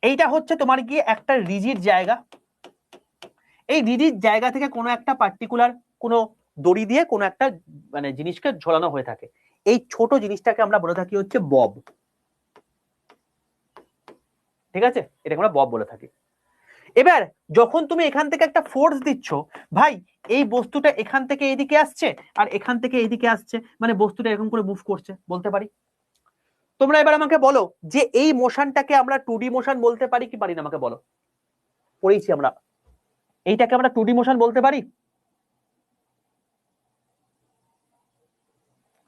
এইটা হচ্ছে তোমার গিয়ে একটা রিজিড জায়গা। এই রিজিড জায়গা থেকে কোনো একটা পার্টিকুলার কোনো দড়ি দিয়ে কোনো একটা মানে জিনিসকে ঝোলানো হয়ে থাকে। এই ছোট জিনিসটাকে আমরা বলে থাকি হচ্ছে বব। ঠিক আছে, এটাকে আমরা বব বলে থাকি। এবার যখন তুমি এখান থেকে একটা ফোর্স দিচ্ছ, ভাই এই বস্তুটা এখান থেকে এইদিকে আসছে আর এখান থেকে এইদিকে আসছে, মানে বস্তুটা এরকম করে মুভ করছে বলতে পারি। তোমরা এবার আমাকে বলো যে এই মোশনটাকে আমরা 2D মোশন বলতে পারি কি পারি না, আমাকে বলো। পড়েছি আমরা, এইটাকে আমরা 2D মোশন বলতে পারি?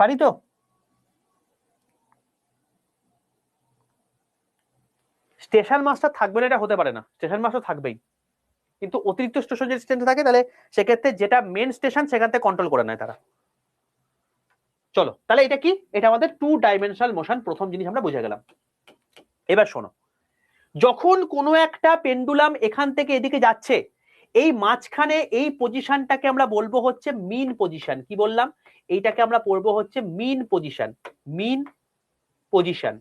পারি তো? স্টেশন মাস্টার থাকবে না এটা হতে পারে না, স্টেশন মাস্টার থাকবেই, কিন্তু অতিরিক্ত স্টেশন যদি স্টেশন থাকে তাহলে সেক্ষেত্রে যেটা মেন স্টেশন সেখান থেকে কন্ট্রোল করে নেয় তারা। চলো তাহলে এটা কি, এটা আমাদের 2 ডাইমেনশনাল মোশন, প্রথম জিনিস আমরা বুঝে গেলাম। এবার শোনো, যখন কোনো একটা পেন্ডুলাম এখান থেকে এদিকে যাচ্ছে, এই মাঝখানে এই পজিশনটাকে আমরা বলবো হচ্ছে মিন পজিশন। কি বললাম? এইটাকে আমরা পড়বো হচ্ছে মিন পজিশন, মিন পজিশন।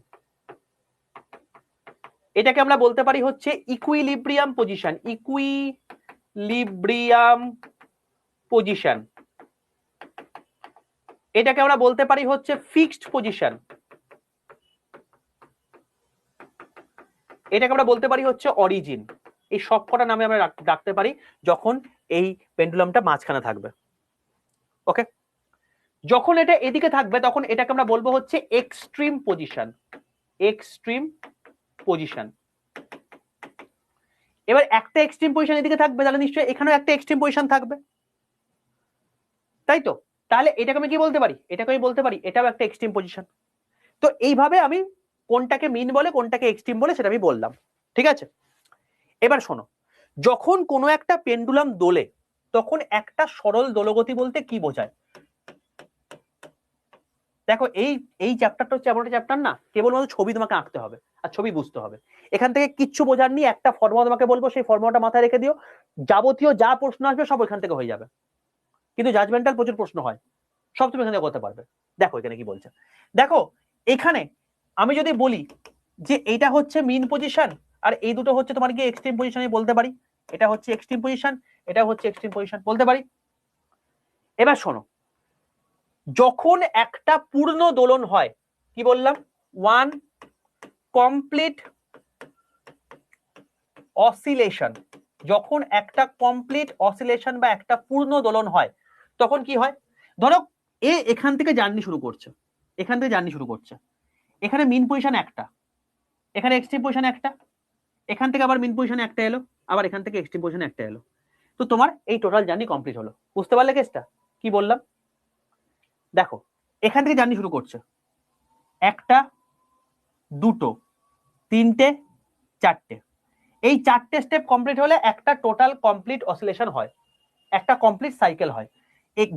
এটাকে আমরা বলতে পারি হচ্ছে ইকুইলিব্রিয়াম পজিশন, ইকুইলিব্রিয়াম পজিশন। এটাকে আমরা বলতে পারি হচ্ছে ফিক্সড পজিশন, এটাকে আমরা বলতে পারি হচ্ছে অরিজিন। এই সবকটা নামে আমরা ডাকতে পারি যখন এই পেন্ডুলামটা মাঝখানে থাকবে। ওকে, যখন এটা এদিকে থাকবে তখন এটাকে আমরা বলবো হচ্ছে এক্সট্রিম পজিশন, এক্সট্রিম পজিশন। এবার একটা এক্সট্রিম পজিশন এদিকে থাকবে, তাহলে নিশ্চয়ই এখানেও একটা এক্সট্রিম পজিশন থাকবে, তাই তো? তাহলে এটাকে আমি কি বলতে পারি? এটাকে আমি বলতে পারি এটাও একটা এক্সট্রিম পজিশন। তো এইভাবে আমি কোনটাকে মিন বলে কোনটাকে এক্সট্রিম বলে সেটা আমি বললাম। ঠিক আছে, এবার শোনো, যখন কোনো একটা পেন্ডুলাম দোলে তখন একটা সরল দোলগতি বলতে কি বোঝায়? দেখো এই এই চ্যাপ্টারটা হচ্ছে এমন একটা চ্যাপ্টার না, কেবলমাত্র ছবি তোমাকে আঁকতে হবে আর ছবি বুঝতে হবে। এখান থেকে কিচ্ছু বোঝার নেই, একটা ফর্মুলা তোমাকে বলবো, সেই ফর্মুলাটা মাথায় রেখে দিও, যাবতীয় যা প্রশ্ন আসবে সব এখান থেকে হয়ে যাবে। কিন্তু জাজমেন্টাল প্রচুর প্রশ্ন হয়, সব তুমি এখান থেকে করতে পারবে। দেখো এখানে কি বলছে, দেখো এখানে আমি যদি বলি যে এইটা হচ্ছে মিন পজিশন আর এই দুটো হচ্ছে তোমার কি এক্সট্রিম পজিশন, আমি বলতে পারি এটা হচ্ছে এক্সট্রিম পজিশন, এটা হচ্ছে এক্সট্রিম পজিশন, বলতে পারি। এবার শোনো, যখন একটা পূর্ণ দোলন হয়, কি বললাম? One complete oscillation. যখন একটা কমপ্লিট অসিলেশন বা একটা পূর্ণ দোলন হয় তখন কি হয়? ধরো এ এখান থেকে জার্নি শুরু করছে, এখান থেকে জার্নি শুরু করছে, এখানে মিন পজিশন একটা, এখানে এক্সট্রিম পজিশন একটা, এখান থেকে আবার মিন পজিশন একটা এলো, আবার এখান থেকে এক্সট্রিম পজিশন একটা এলো, তো তোমার এই টোটাল জার্নি কমপ্লিট হলো। বুঝতে পারলে কেসটা? কি বললাম? দেখো এখান থেকে জার্নি শুরু করছে, একটা, দুটো, তিনটে, চারটে, এই চারটে স্টেপ কমপ্লিট হলে একটা টোটাল কমপ্লিট অসিলেশন হয়, একটা কমপ্লিট সাইকেল হয়।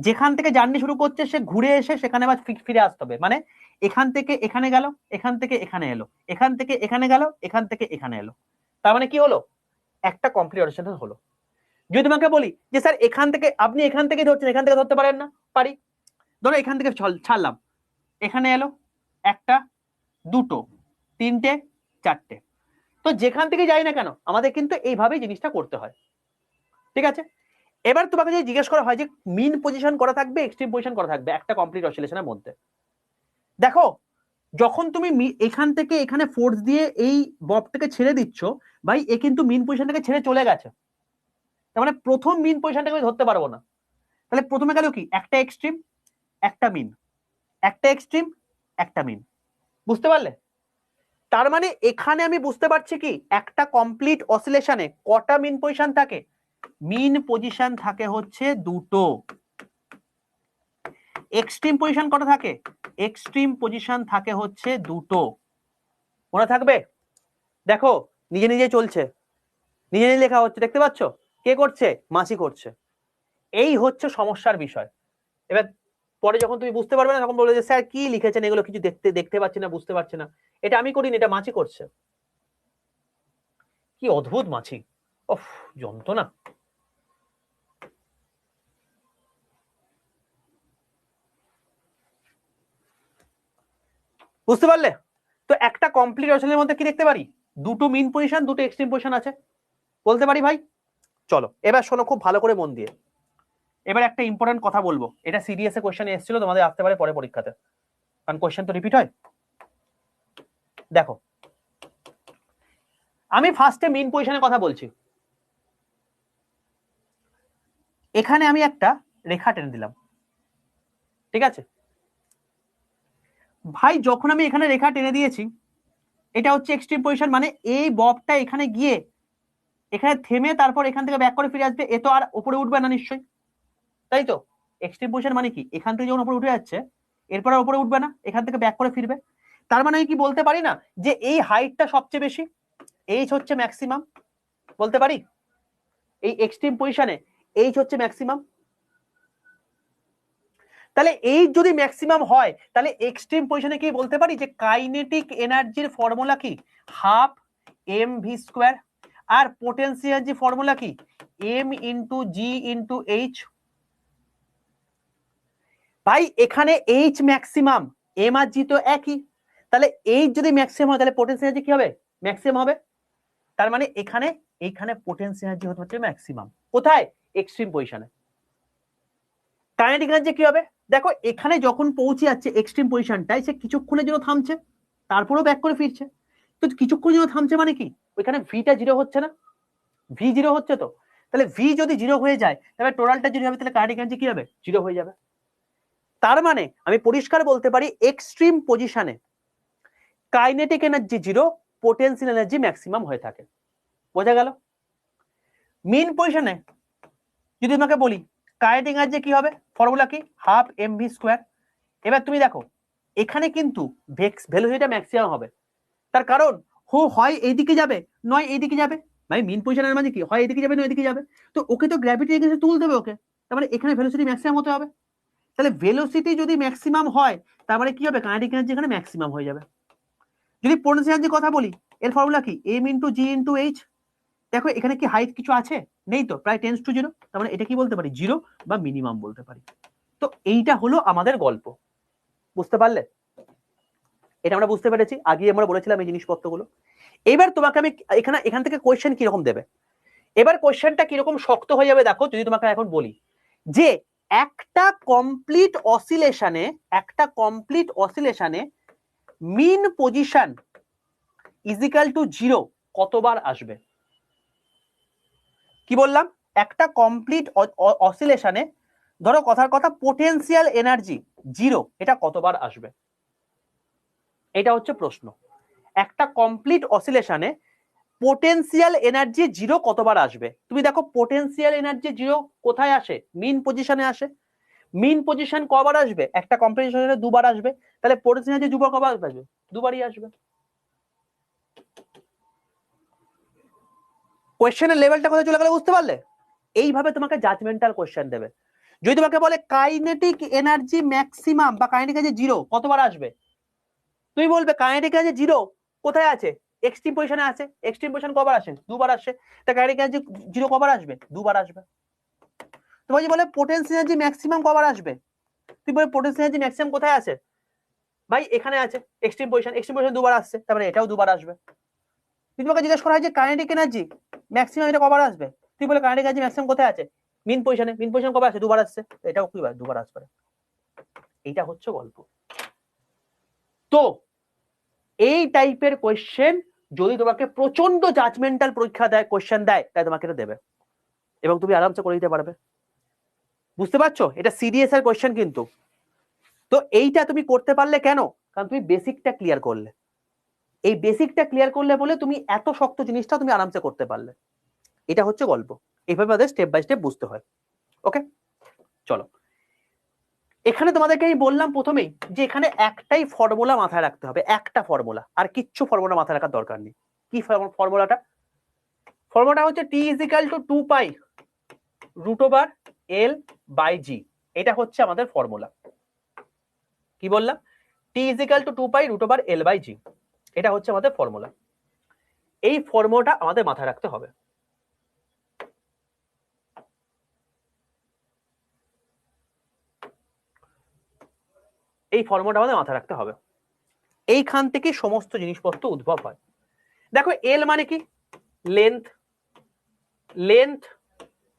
যেখান থেকে জার্নি শুরু করছে সে ঘুরে এসে সেখানে আবার ফিরে আসতে হবে, মানে এখান থেকে এখানে গেল, এখান থেকে এখানে এলো, এখান থেকে এখানে গেল, এখান থেকে এখানে এলো, তার মানে কি হলো? একটা কমপ্লিট অসিলেশন হলো। যদি তোমাকে বলি যে স্যার এখান থেকে আপনি এখান থেকে ধরছেন, এখান থেকে ধরতে পারেন না? পারি। ধরো এখান থেকে ছাড়লাম, এখানে এলো, একটা, দুটো, তিনটে, চারটে, তো যেখান থেকে যাই না কেন আমাদের কিন্তু এইভাবেই জিনিসটা করতে হয়। ঠিক আছে, এবার তোমাকে যদি জিজ্ঞেস করা হয় যে মিন পজিশন করা থাকবে এক্সট্রিম পজিশন করা থাকবে একটা কমপ্লিট অসিলেশনের মধ্যে, দেখো যখন তুমি এখান থেকে এখানে ফোর্স দিয়ে এই ববটাকে ছেড়ে দিচ্ছ, ভাই এ কিন্তু মিন পজিশনটাকে ছেড়ে চলে গেছে, তার মানে প্রথম মিন পজিশনটাকে আমি ধরতে পারবো না। তাহলে প্রথমে গেল কি, একটা এক্সট্রিম একটা মিন, একটা এক্সট্রিম একটা মিন। বুঝতে পারলে? তার মানে এখানে আমি বুঝতে পারছি কি একটা কমপ্লিট অসিলেশনে কটা মিন পজিশন থাকে? মিন পজিশন থাকে হচ্ছে দুটো। এক্সট্রিম পজিশন কটা থাকে? এক্সট্রিম পজিশন থাকে হচ্ছে দুটো। মনে থাকবে? দেখো নিজে নিজে চলছে, নিজে নিজে লেখা হচ্ছে, দেখতে পাচ্ছ? কে করছে? মাসি করছে। এই হচ্ছে সমস্যার বিষয়। এবার পরে যখন তুমি বুঝতে পারবে না তখন বলবে যে স্যার কি লিখেছেন এগুলো কিছু দেখতে পাচ্ছি না, বুঝতে পারছি না। এটা আমি করিনি, এটা মাছি করছে। কি অদ্ভুত মাছি, ওফ যন্ত্রণা। বুঝতে পারলে? তো একটা কমপ্লিট অসিলেশনের মধ্যে কি দেখতে পারি? দুটো মিন পজিশন দুটো এক্সট্রিম পজিশন আছে, বলতে পারি ভাই। চলো এবার শোনো খুব ভালো করে মন দিয়ে, এবার একটা ইম্পর্টেন্ট কথা বলবো, এটা সিরিয়াস এ কোশ্চেন এসেছিল, তোমাদের আসতে পারে পরে পরীক্ষাতে। কারণ কোয়েশ্চেন তো রিপিট হয়। দেখো আমি ফার্স্টে মিন পজিশনের কথা বলছি, এখানে আমি একটা রেখা টেনে দিলাম, ঠিক আছে ভাই, যখন আমি এখানে রেখা টেনে দিয়েছি এটা হচ্ছে এক্সট্রিম পজিশন, মানে এই ববটা এখানে গিয়ে এখানে থেমে তারপর এখান থেকে ব্যাক করে ফিরে আসবে, এ তো আর উপরে উঠবে না নিশ্চয়ই, তাই তো। এক্সট্রিম পজিশন মানে কি, এখান থেকে যখন উপরে উঠে যাচ্ছে এরপর আর উপরে উঠবে না, এখান থেকে ব্যাক করে ফিরবে। তার মানে আমি কি বলতে পারি না যে এই হাইটটা সবচেয়ে বেশি, এইচ হচ্ছে ম্যাক্সিমাম, বলতে পারি এই এক্সট্রিম পজিশনে এইচ হচ্ছে ম্যাক্সিমাম। তাহলে এই যদি ম্যাক্সিমাম হয় তাহলে এক্সট্রিম পজিশনে কি বলতে পারি যে কাইনেটিক এনার্জির ফর্মুলা কি হাফ এম ভি স্কোয়ার, আর পোটেনশিয়াল এনার্জি ফর্মুলা কি এম ইন্টু জি ইন্টু এইচ। ভাই এখানে এইচ ম্যাক্সিমাম, এম আর জি তো একই, তাহলে এইচ যদি ম্যাক্সিমাম হয় তাহলে পোটেনশিয়াল এনার্জি কি হবে ম্যাক্সিমাম হবে। তার মানে এখানে এইখানে পোটেনশিয়াল এনার্জি হচ্ছে ম্যাক্সিমাম, কোথায় এক্সট্রিম পজিশনে। কাইনেটিক এনার্জি কি হবে, দেখো এখানে যখন পৌঁছে যাচ্ছে এক্সট্রিম পজিশনটায় সে কিছুক্ষণের জন্য থামছে তারপরেও ব্যাক করে ফিরছে, তো কিছুক্ষণের জন্য থামছে মানে কি ওইখানে ভিটা জিরো হচ্ছে না, ভি জিরো হচ্ছে তো, তাহলে ভি যদি জিরো হয়ে যায় তাহলে টোটালটা জিরো হবে, তাহলে কাইনেটিক এনার্জি কি হবে জিরো হয়ে যাবে। তার মানে আমি পরিষ্কার বলতে পারি এক্সট্রিম পজিশনে kinetic energy zero, potential energy maximum হয়ে থাকে, বোঝা গেল। মিন পজিশনে যদি তোমাকে বলি কাইনেটিক এনার্জি কি হবে, ফর্মুলা কি হাফ এম ভি স্কোয়ার। এবার তুমি দেখো এখানে কিন্তু ভেলোসিটিটা ম্যাক্সিমাম হবে, তার কারণ হয় এইদিকে যাবে নয় এইদিকে যাবে, মানে মিন পজিশনের মানে কি হয় এইদিকে যাবে নয় এদিকে যাবে, তো ওকে তো গ্র্যাভিটি এগেন্সে তুলতে হবে ওকে, তার মানে এখানে ভেলোসিটি ম্যাক্সিমাম হতে হবে। তাহলে ভেলোসিটি যদি ম্যাক্সিমাম হয় তার মানে কি হবে কাইনেটিক এনার্জি এখানে ম্যাক্সিমাম হয়ে যাবে। যদি পোটেনশিয়াল এনার্জির কথা বলি এর ফর্মুলা কি এম ইন্টু জি ইন্টু এইচ। দেখো এখানে কি হাইট কিছু আছে, নেই তো, প্রায় টেন্স টু জিরো, তার মানে এটা কি বলতে পারি জিরো বা মিনিমাম বলতে পারি। তো এইটা হলো আমাদের গল্প, বুঝতে পারলে, এটা আমরা বুঝতে পেরেছি, আগে আমরা বলেছিলাম এই জিনিসপত্রগুলো। এবার তোমাকে আমি এখান থেকে কোয়েশ্চেন কিরকম দেবে, এবার কোয়েশ্চেনটা কিরকম শক্ত হয়ে যাবে দেখো, যদি তোমাকে এখন বলি যে একটা কমপ্লিট অসিলেশনে মিন পজিশন ইজিক্যাল টু জিরো কতবার আসবে। কি বললাম, একটা কমপ্লিট অসিলেশনে ধরো কথার কথা পোটেনশিয়াল এনার্জি জিরো, এটা কতবার আসবে, এটা হচ্ছে প্রশ্ন। একটা কমপ্লিট অসিলেশনে পোটেনশিয়াল এনার্জি জিরো কতবার আসবে। তুমি দেখো পোটেনশিয়াল এনার্জি জিরো কোথায় আসে, মিন পজিশনে আসে। মিন পজিশন কবার আসবে, একটা কমপ্লিট অসিলেশনে দুবার আসবে, তাহলে পোটেনশিয়াল এনার্জি দুবার কবার আসবে, দুবারই আসবে। কোয়েশ্চেনের লেভেলটা কোথায় চলে গেলে বুঝতে পারলে। এইভাবে তোমাকে জাজমেন্টাল কোয়েশ্চেন দেবে। যদি তোমাকে বলে কাইনেটিক এনার্জি ম্যাক্সিমাম বা কাইনেটিক এনার্জি জিরো কতবার আসবে, তুমি বলবে কাইনেটিক এনার্জি জিরো কোথায় আছে, এক্সট্রিম পজিশনে আছে, এক্সট্রিম পজিশন কবার আসে দুবার আসে, তা কাইনেটিক এনার্জি জিরো কবার আসবে দুবার আসবে। তোমাকে বলে পোটেনশিয়াল এনার্জি ম্যাক্সিমাম কবার আসবে, তুমি বলে পোটেনশিয়াল এনার্জি ম্যাক্সিমাম কোথায় আছে, ভাই এখানে আছে এক্সট্রিম পজিশন দুবার আসছে, তার মানে এটাও দুবার আসবে। যদি তোমাকে জিজ্ঞেস করা হয় যে কাইনেটিক এনার্জি ম্যাক্সিমাম এটা কবার আসবে, তুই বলে কাইনেটিক এনার্জি ম্যাক্সিমাম কোথায় আছে মিন পজিশন কবার আছে দুবার আসছে, এটাও কি দুবার আসবে। এইটা হচ্ছে গল্প। তো এই টাইপের কোয়েশ্চেন যদি তোমাকে প্রচন্ড জাজমেন্টাল পরীক্ষা দেয় কোয়েশ্চেন দেয় তাই তোমাকে এটা দেবে এবং তুমি আরামসে করে দিতে পারবে, বুঝতে পারছো, এটা সিরিয়াস এর কোয়েশ্চেন কিন্তু। তো এইটা তুমি করতে পারলে কেন, কারণ তুমি বেসিকটা ক্লিয়ার করলে, এই বেসিকটা ক্লিয়ার করলে বলে তুমি এত শক্ত জিনিসটা তুমি আরামসে করতে পারলে, এটা হচ্ছে গল্প। এইভাবে আমাদের স্টেপ বাই স্টেপ বুঝতে হয়। ওকে চলো, এখানে তোমাদেরকে আমি বললাম প্রথমেই যে এখানে একটাই ফর্মুলা মাথায় রাখতে হবে, একটা ফর্মুলা, আর কিচ্ছু ফর্মুলা মাথায় রাখার দরকার নেই। কি ফর্মুলাটা, ফর্মুলাটা হচ্ছে T is equal to 2 pi root over L by G, এটা হচ্ছে আমাদের ফর্মুলা। কি বললাম, T is equal to 2 pi root over L by G, এটা হচ্ছে আমাদের ফর্মুলা। এই ফর্মুলাটা আমাদের মাথায় রাখতে হবে। এই ফর্মুলাটা আমাদের মাথায় রাখতে হবে, এইখান থেকে সমস্ত জিনিসপত্র উদ্ভব হয়। দেখো এল মানে কি length, length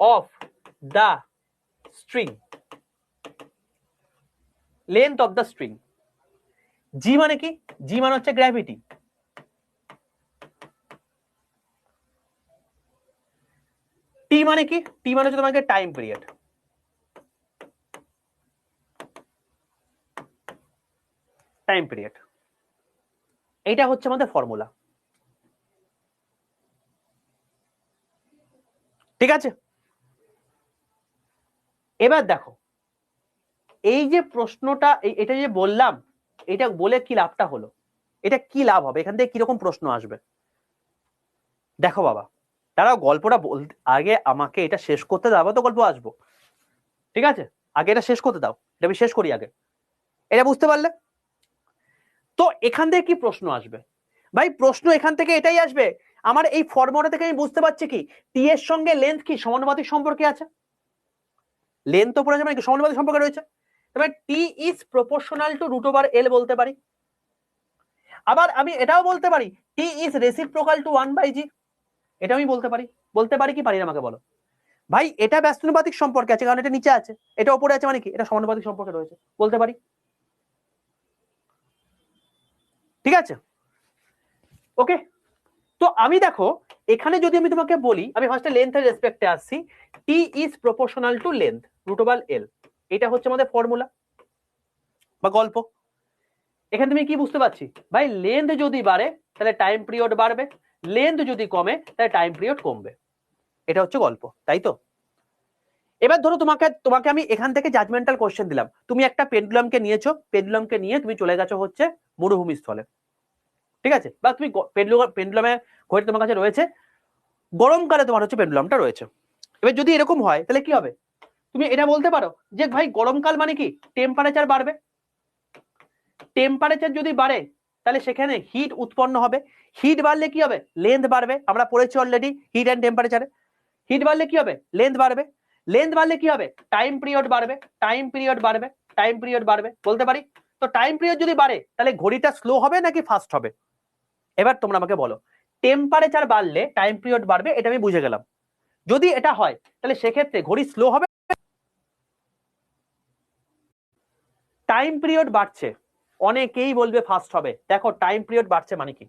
of the string, length of the string. G মানে কি? জি মানে হচ্ছে গ্র্যাভিটি। টি মানে কি? টি মানে হচ্ছে তোমাকে টাইম পিরিয়ড। টাইম পিরিয়ড, এইটা হচ্ছে আমাদের ফর্মুলা। ঠিক আছে, এবার দেখো এই যে প্রশ্নটা, এটা যে বললাম, এটা বলে কি লাভটা হলো, এটা কি লাভ হবে, এখান থেকে কিরকম প্রশ্ন আসবে? দেখো বাবা, তারা গল্পটা বলতে আগে আমাকে এটা শেষ করতে দাও, তো গল্প আসবো। ঠিক আছে, আগে এটা শেষ করতে দাও, এটা আমি শেষ করি আগে। এটা বুঝতে পারলে? তো এখান থেকে কি প্রশ্ন আসবে ভাই? প্রশ্ন এখান থেকে এটাই আসবে, আমার এই ফর্মুলা থেকে আমি বুঝতে পারছি কি টি এর সঙ্গে লেন্থ কি সমানুপাতিক সম্পর্কে আছে। লেন্থ তো পড়েছে মানে কি সমানুপাতিক সম্পর্কে রয়েছে, তবে T is proportional to root over L বলতে পারি। আবার আমি এটাও বলতে পারি টি ইজ রেসিপ্রোকাল টু 1/g, এটা আমি বলতে পারি। বলতে পারি কি পারি না আমাকে বলো ভাই? এটা ব্যস্তানুপাতিক সম্পর্কে আছে কারণ এটা নিচে আছে, এটা উপরে আছে মানে কি এটা সমানুপাতিক সম্পর্কে রয়েছে, বলতে পারি। ঠিক আছে, ওকে। তো আমি দেখো এখানে যদি আমি তোমাকে বলি, আমি ফার্স্টে লেন্থের রেসপেক্টে আসছি, T is proportional to length root over L, এটা হচ্ছে আমাদের ফর্মুলা বা গল্প। এখানে তুমি কি বুঝতে পারছি ভাই? লেন্থ যদি বাড়ে তাহলে টাইম পিরিয়ড বাড়বে, লেন্থ যদি কমে তাহলে টাইম পিরিয়ড কমবে, এটা হচ্ছে গল্প, তাই তো? এবার ধরো তোমাকে তোমাকে আমি এখান থেকে জাজমেন্টাল কোশ্চেন দিলাম, তুমি একটা পেন্ডুলামকে নিয়েছো, পেন্ডুলামকে নিয়ে তুমি চলে গেছো হচ্ছে মরুভূমি স্থলে। ঠিক আছে, বা তুমি পেন্ডুলামে ঘড়ি তোমার কাছে রয়েছে, গরমকালে তোমার হচ্ছে পেন্ডুলামটা রয়েছে। এবার যদি এরকম হয় তাহলে কি হবে? তুমি এটা বলতে পারো যে ভাই গরমকাল মানে কি টেম্পারেচার বাড়বে, টেম্পারেচার যদি বাড়ে তাহলে সেখানে হিট উৎপন্ন হবে, হিট বাড়লে কি হবে? লেন্থ বাড়বে, আমরা পড়েছি অলরেডি হিট অ্যান্ড টেম্পারেচারে। হিট বাড়লে কি হবে? লেন্থ বাড়বে, লেন্থ বাড়লে কি হবে? টাইম পিরিয়ড বাড়বে, টাইম পিরিয়ড বাড়বে, টাইম পিরিয়ড বাড়বে, বলতে পারি। তো টাইম পিরিয়ড যদি বাড়ে তাহলে ঘড়িটা স্লো হবে নাকি ফাস্ট হবে? এবার তোমরা আমাকে বলো, টেম্পারেচার বাড়লে টাইম পিরিয়ড বাড়বে, এটা আমি বুঝে গেলাম। যদি এটা হয় তাহলে সেক্ষেত্রে ঘড়ি স্লো হবে, টাইম পিরিয়ড বাড়ছে, অনেকেই বলবে ফাস্ট হবে। দেখো টাইম পিরিয়ড বাড়ছে মানে কি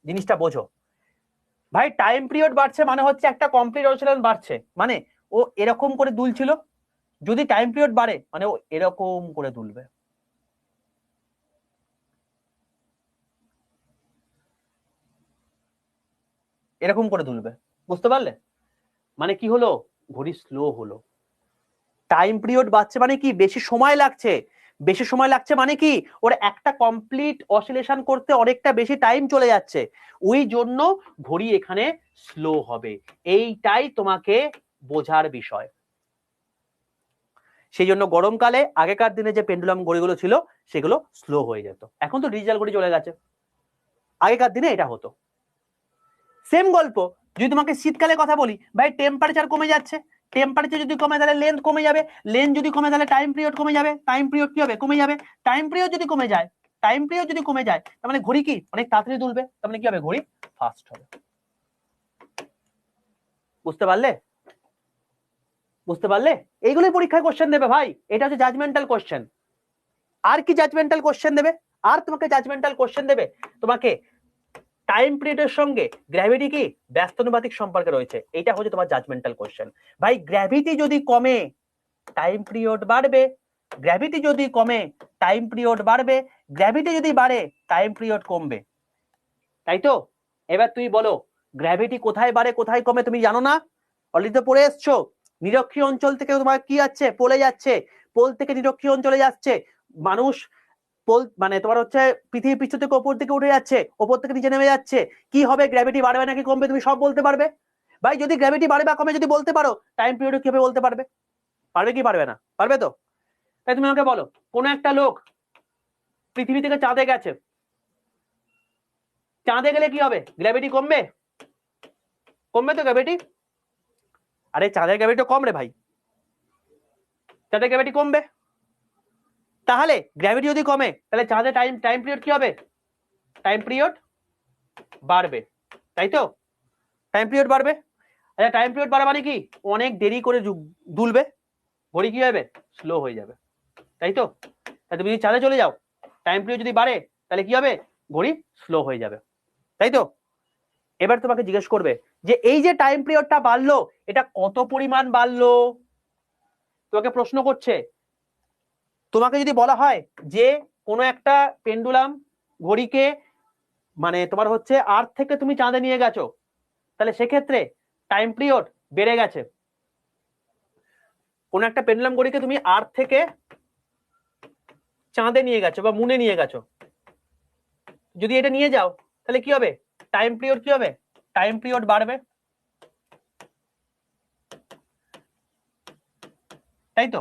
জিনিসটা বোঝো ভাই। টাইম পিরিয়ড বাড়ছে মানে হচ্ছে একটা কমপ্লিট অসিলেশন বাড়ছে, মানে ও এরকম করে দুলছিল, যদি টাইম পিরিয়ড বাড়ে মানে ও এরকম করে দুলবে। এরকম করে দুলবে, বুঝতে পারলে? মানে কি হলো? ঘড়ি স্লো হলো। টাইম পিরিয়ড বাড়ছে মানে কি বেশি সময় লাগছে, বেশি সময় লাগছে মানে কি ওর একটা কমপ্লিট অসিলেশন করতে অনেকটা বেশি টাইম চলে যাচ্ছে, ওই জন্য ঘড়ি এখানে স্লো হবে। এইটাই তোমাকে বোঝার বিষয়। সেই জন্য গরমকালে আগেকার দিনে যে পেন্ডুলাম ঘড়িগুলো ছিল সেগুলো স্লো হয়ে যেত, এখন তো ডিজিটাল ঘড়ি চলে গেছে, আগেকার দিনে এটা হতো। সেম গল্প যদি তোমাকে শীতকালে কথা বলি, ভাই টেম্পারেচার কমে যাচ্ছে, টেম্পারেচার যদি কমে তাহলে লেন্থ কমে যাবে, লেন্থ যদি কমে তাহলে টাইম পিরিয়ড কমে যাবে, টাইম পিরিয়ড কি হবে? কমে যাবে। টাইম পিরিয়ড যদি কমে যায়, টাইম পিরিয়ড যদি কমে যায় তার মানে ঘড়ি কি অনেক তাড়াতাড়ি দুলবে, তার মানে কি হবে? ঘড়ি ফাস্ট হবে। বুঝতে পারলে? বুঝতে পারলে? এইগুলোই পরীক্ষায় কোশ্চেন দেবে ভাই, এটা হচ্ছে জাজমেন্টাল কোশ্চেন। আর কি জাজমেন্টাল কোশ্চেন দেবে? আর তোমাকে জাজমেন্টাল কোশ্চেন দেবে তোমাকে টাইম পিরিয়ডের সঙ্গে গ্র্যাভিটি কি ব্যস্তানুপাতিক সম্পর্কে রয়েছে, এটা হচ্ছে তোমার জাজমেন্টাল কোশ্চেন। ভাই গ্র্যাভিটি যদি কমে টাইম পিরিয়ড বাড়বে, গ্র্যাভিটি যদি কমে টাইম পিরিয়ড বাড়বে, গ্র্যাভিটি যদি বাড়ে টাইম পিরিয়ড কমবে, তাই তো? এবার তুমি বলো গ্র্যাভিটি কোথায় বাড়ে কোথায় কমে তুমি জানো না? অলরেডি তো পড়ে এসছো, নিরক্ষীয় অঞ্চল থেকে তোমার কি যাচ্ছে? পোলে যাচ্ছে, পোল থেকে নিরক্ষীয় অঞ্চলে যাচ্ছে, মানুষ পোল মানে তোমার হচ্ছে পৃথিবীর পৃষ্ঠ থেকে ওপর দিকে উঠে যাচ্ছে, ওপর থেকে নিচে নেমে যাচ্ছে, কি হবে? গ্র্যাভিটি বাড়বে নাকি কমবে তুমি সব বলতে পারবে। ভাই যদি গ্র্যাভিটি বাড়ে বা কমে যদি বলতে পারো, টাইম পিরিয়ড কিভাবে বলতে পারবে? পারবে কি পারবে না? পারবে তো? তাই তুমি আমাকে বলো, কোন একটা লোক পৃথিবী থেকে চাঁদে গেছে, চাঁদে গেলে কি হবে? গ্র্যাভিটি কমবে? কমবে তো গ্র্যাভিটি? আরে চাঁদের গ্র্যাভিটি কম রে ভাই, চাঁদের গ্র্যাভিটি কমবে। তাহলে গ্র্যাভিটি যদি কমে তাহলে চাঁদে টাইম টাইম পিরিয়ড কি হবে? টাইম পিরিয়ড বাড়বে, তাই তো? টাইম পিরিয়ড বাড়বে। আচ্ছা টাইম পিরিয়ড বাড়া মানে কি অনেক দেরি করে দুলবে, ঘড়ি কি হবে? স্লো হয়ে যাবে, তাই তো? তুমি যদি চাঁদে চলে যাও টাইম পিরিয়ড যদি বাড়ে তাহলে কি হবে, ঘড়ি স্লো হয়ে যাবে, তাই তো? এবার তোমাকে জিজ্ঞেস করবে যে এই যে টাইম পিরিয়ডটা বাড়লো এটা কত পরিমাণ বাড়লো, তোমাকে প্রশ্ন করছে। তোমাকে যদি বলা হয় যে কোনো একটা পেন্ডুলাম ঘড়িকে মানে তোমার হচ্ছে আর্থ থেকে তুমি চাঁদে নিয়ে গেছো, তাহলে সেক্ষেত্রে টাইম পিরিয়ড বেড়ে গেছে। কোন একটা পেন্ডুলাম ঘড়িকে তুমি আর্থ থেকে চাঁদে নিয়ে গেছো বা মুনে নিয়ে গেছো, যদি এটা নিয়ে যাও তাহলে কি হবে, টাইম পিরিয়ড কি হবে, টাইম পিরিয়ড বাড়বে, তাই তো?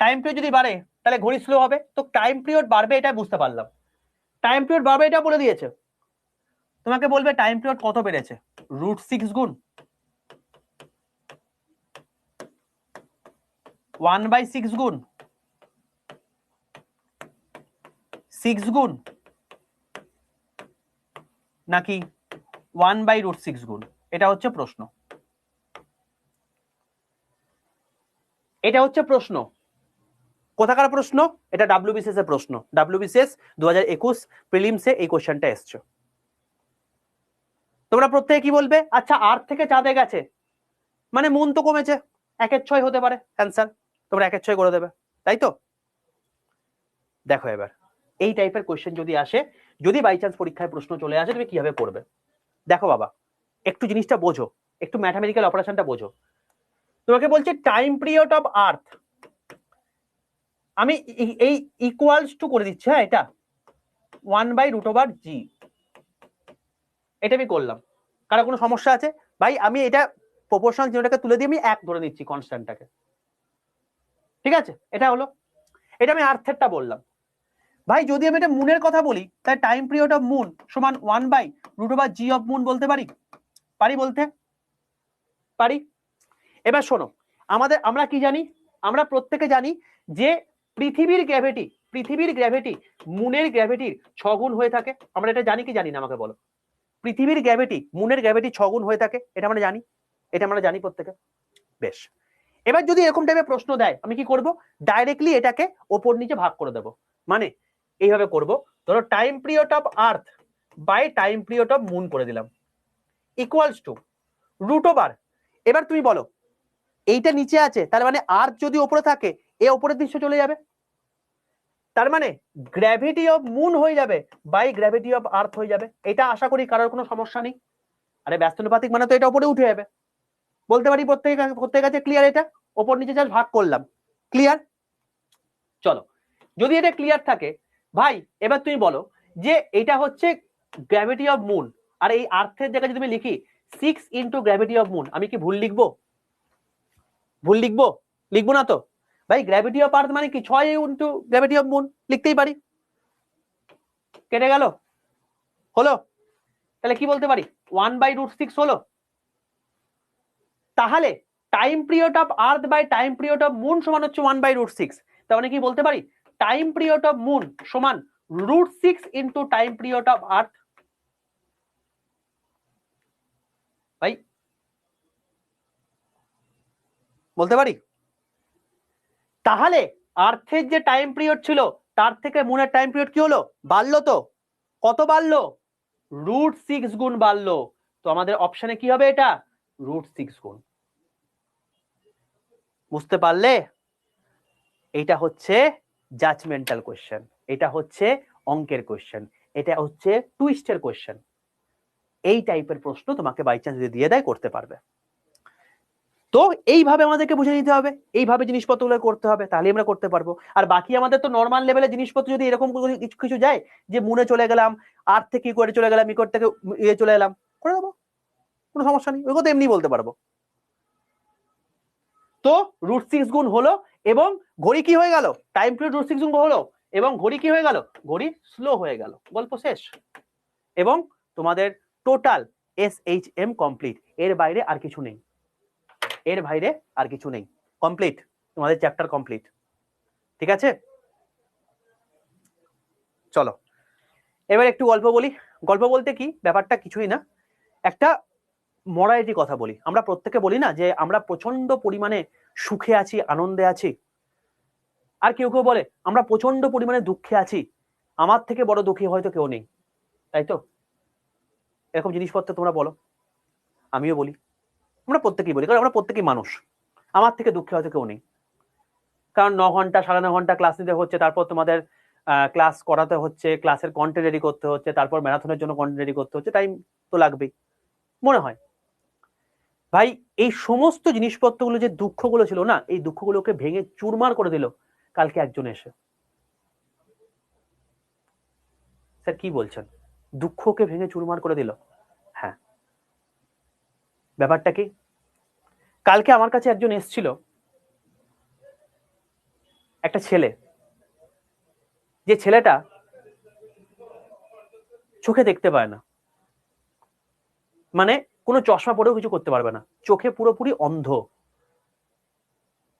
টাইম পিরিয়ড যদি বাড়ে তাহলে ঘড়ি স্লো হবে, তো টাইম পিরিয়ড বাড়বে এটা বুঝতে পারলাম। টাইম পিরিয়ড বাড়বে এটা বলে দিয়েছে, তোমাকে বলবে টাইম পিরিয়ড কত বেড়েছে, √6 গুণ 1/6 গুণ 6 গুণ নাকি 1/√6 গুণ, এটা হচ্ছে প্রশ্ন, এটা হচ্ছে প্রশ্ন। কোথাকার প্রশ্ন? এটা ডাব্লিউবিসিএস এর প্রশ্ন, ডাব্লিউবিসিএস 2021 প্রিলিমসে এই কোশ্চেনটা এসছে। তোমরা প্রত্যেকে কি বলবে, আচ্ছা আর্থ থেকে চাঁদে গেছে মানে মুন তো কমেছে, 1/6 হতে পারে অ্যান্সার, তোমরা 1/6 করে দেবে, তাই তো? দেখো এবার এই টাইপের কোশ্চেন যদি আসে, যদি বাই চান্স পরীক্ষায় প্রশ্ন চলে আসে, তুমি কিভাবে পড়বে? দেখো বাবা, একটু জিনিসটা বোঝো, একটু ম্যাথমেটিক্যাল অপারেশনটা বোঝো। তোমাকে বলছে টাইম পিরিয়ড অফ আর্থ, আমি এই ইকুয়ালস টু করে দিচ্ছি, হ্যাঁ এটা 1/√g, এটা আমি করলাম। কারো কোনো সমস্যা আছে? ভাই আমি এটা প্রপোর্শনাল জিনিসটাকে তুলে দিয়ে আমি 1 ধরে নিচ্ছি কনস্ট্যান্টটাকে, ঠিক আছে? এটা হলো, এটা আমি আর্থেরটা বললাম। ভাই যদি আমি এটা মুনের কথা বলি, তাহলে টাইম পিরিয়ড অফ মুন সমান 1/√g অফ মুন বলতে পারি, পারি বলতে পারি। এবার শোনো, আমরা কি জানি, আমরা প্রত্যেকে জানি যে পৃথিবীর গ্র্যাভিটি মুনের গ্র্যাভিটির 6 গুণ হয়ে থাকে। আমরা এটা জানি কি জানি না, আমাকে বলো। পৃথিবীর গ্র্যাভিটি মুনের গ্র্যাভিটি 6 গুণ হয়ে থাকে, এটা আমরা জানি, এটা আমরা জানি প্রত্যেকে। বেশ, এবার যদি এরকম টাইপের প্রশ্ন দেয়, আমি কি করব, ডাইরেক্টলি এটাকে ওপর নিচে ভাগ করে দেব। মানে এইভাবে করব, ধরো time period of earth by time period of moon করে দিলাম, ইকুয়ালস টু √। এবার তুমি বলো এইটা নিচে আছে, তার মানে আর্থ যদি উপরে থাকে এ উপরের দৃশ্য চলে যাবে, তার মানে গ্র্যাভিটি অফ মুন হয়ে যাবে বাই গ্র্যাভিটি অফ আর্থ হয়ে যাবে। এটা আশা করি কারোর কোনো সমস্যা নেই। আরে ব্যস্তানুপাতিক মানে তো এটা উপরে উঠে যাবে, বলতে পারি প্রত্যেকের কাছে ক্লিয়ার? এটা ওপর নিচে জাস্ট ভাগ করলাম, ক্লিয়ার? চলো, যদি এটা ক্লিয়ার থাকে ভাই, এবার তুমি বলো যে এটা হচ্ছে গ্র্যাভিটি অফ মুন, আর এই আর্থের জায়গায় যদি আমি লিখি 6 × গ্র্যাভিটি অফ মুন, আমি কি ভুল লিখবো? ভুল লিখবো? লিখবো না তো ভাই। গ্র্যাভিটি অফ আর্থ মানে কি 6 × গ্র্যাভিটি অফ মুন, লিখতেই পারি। কেটে গেল, হলো? তাহলে কি বলতে পারি, 1/√6 হলো। তাহলে time period of earth by time period of moon সমান হচ্ছে 1/√6। তার মানে কি বলতে পারি, টাইম পিরিয়ড অফ মুন সমান √6 × টাইম পিরিয়ড অফ আর্থ। ভাই বলতে পারি? তাহলে আর্থের যে টাইম পিরিয়ড ছিল তার থেকে মুনের টাইম পিরিয়ড কি হলো, বাড়লো তো। কত বাড়লো? √6 গুণ বাড়লো। তো আমাদের অপশনে কি হবে, এটা √6 গুণ। বুঝতে পারলে? এটা হচ্ছে জাজমেন্টাল কোশ্চেন, এটা হচ্ছে অঙ্কের কোশ্চেন, এটা হচ্ছে টুইস্টের কোশ্চেন। এই টাইপের প্রশ্ন তোমাকে বাই চান্স যদি দিয়ে দেয় করতে পারবে। তো এইভাবে আমাদেরকে বুঝে নিতে হবে, এইভাবে জিনিসপত্রগুলো করতে হবে, তাহলে আমরা করতে পারবো। আর বাকি আমাদের তো নর্মাল লেভেলের জিনিসপত্র যদি এরকম কিছু যায় যে মুনে চলে গেলাম, আর্থ থেকে কি করে চলে গেলাম, ইকোর থেকে চলে এলাম, করে দেবো, কোনো সমস্যা নেই, ওই কথা এমনি বলতে পারবো। তো √6 গুণ হলো এবং ঘড়ি কি হয়ে গেল, টাইম পিরিয়ড √6 গুণ হলো এবং ঘড়ি কি হয়ে গেল, ঘড়ি স্লো হয়ে গেল, গল্প শেষ। এবং তোমাদের টোটাল SHM কমপ্লিট, এর বাইরে আর কিছু নেই, এর বাইরে আর কিছু নেই, কমপ্লিট, তোমাদের চ্যাপ্টার কমপ্লিট। ঠিক আছে, চলো এবার একটু গল্প বলি। গল্প বলতে কি, ব্যাপারটা কিছুই না, একটা মরালিটি কথা বলি। আমরা প্রত্যেকে বলি না যে আমরা প্রচন্ড পরিমাণে সুখে আছি, আনন্দে আছি, আর কেউ কেউ বলে আমরা প্রচন্ড পরিমাণে দুঃখে আছি, আমার থেকে বড় দুঃখী হয়তো কেউ নেই, তাই তো? এরকম জিনিসপত্র তোমরা বলো, আমিও বলি, আমরা প্রত্যেকেই বলি, কারণ আমরা প্রত্যেকেই মানুষ। আমার থেকে দুঃখী হয়তো কেউ নেই, কারণ 9 ঘন্টা 9.5 ঘন্টা ক্লাস নিতে হচ্ছে, তারপর তোমাদের ক্লাস করাতে হচ্ছে, ক্লাসের কন্টেন্ট রেডি করতে হচ্ছে, তারপর ম্যারাথনের জন্য কন্টেন্ট রেডি করতে হচ্ছে, টাইম তো লাগবেই। মনে হয় ভাই এই সমস্ত জিনিসপত্রগুলো যে দুঃখগুলো ছিল না, এই দুঃখগুলোকে ভেঙে চুরমার করে দিল কালকে একজন এসে। স্যার কি বলছেন? দুঃখকে ভেঙে চুরমার করে দিল? হ্যাঁ, ব্যাপারটা কি, কালকে আমার কাছে একজন এসেছিল, একটা ছেলে, যে ছেলেটা চোখে দেখতে পায় না, মানে কোনো চশমা পরেও কিছু করতে পারবে না, চোখে পুরোপুরি অন্ধ,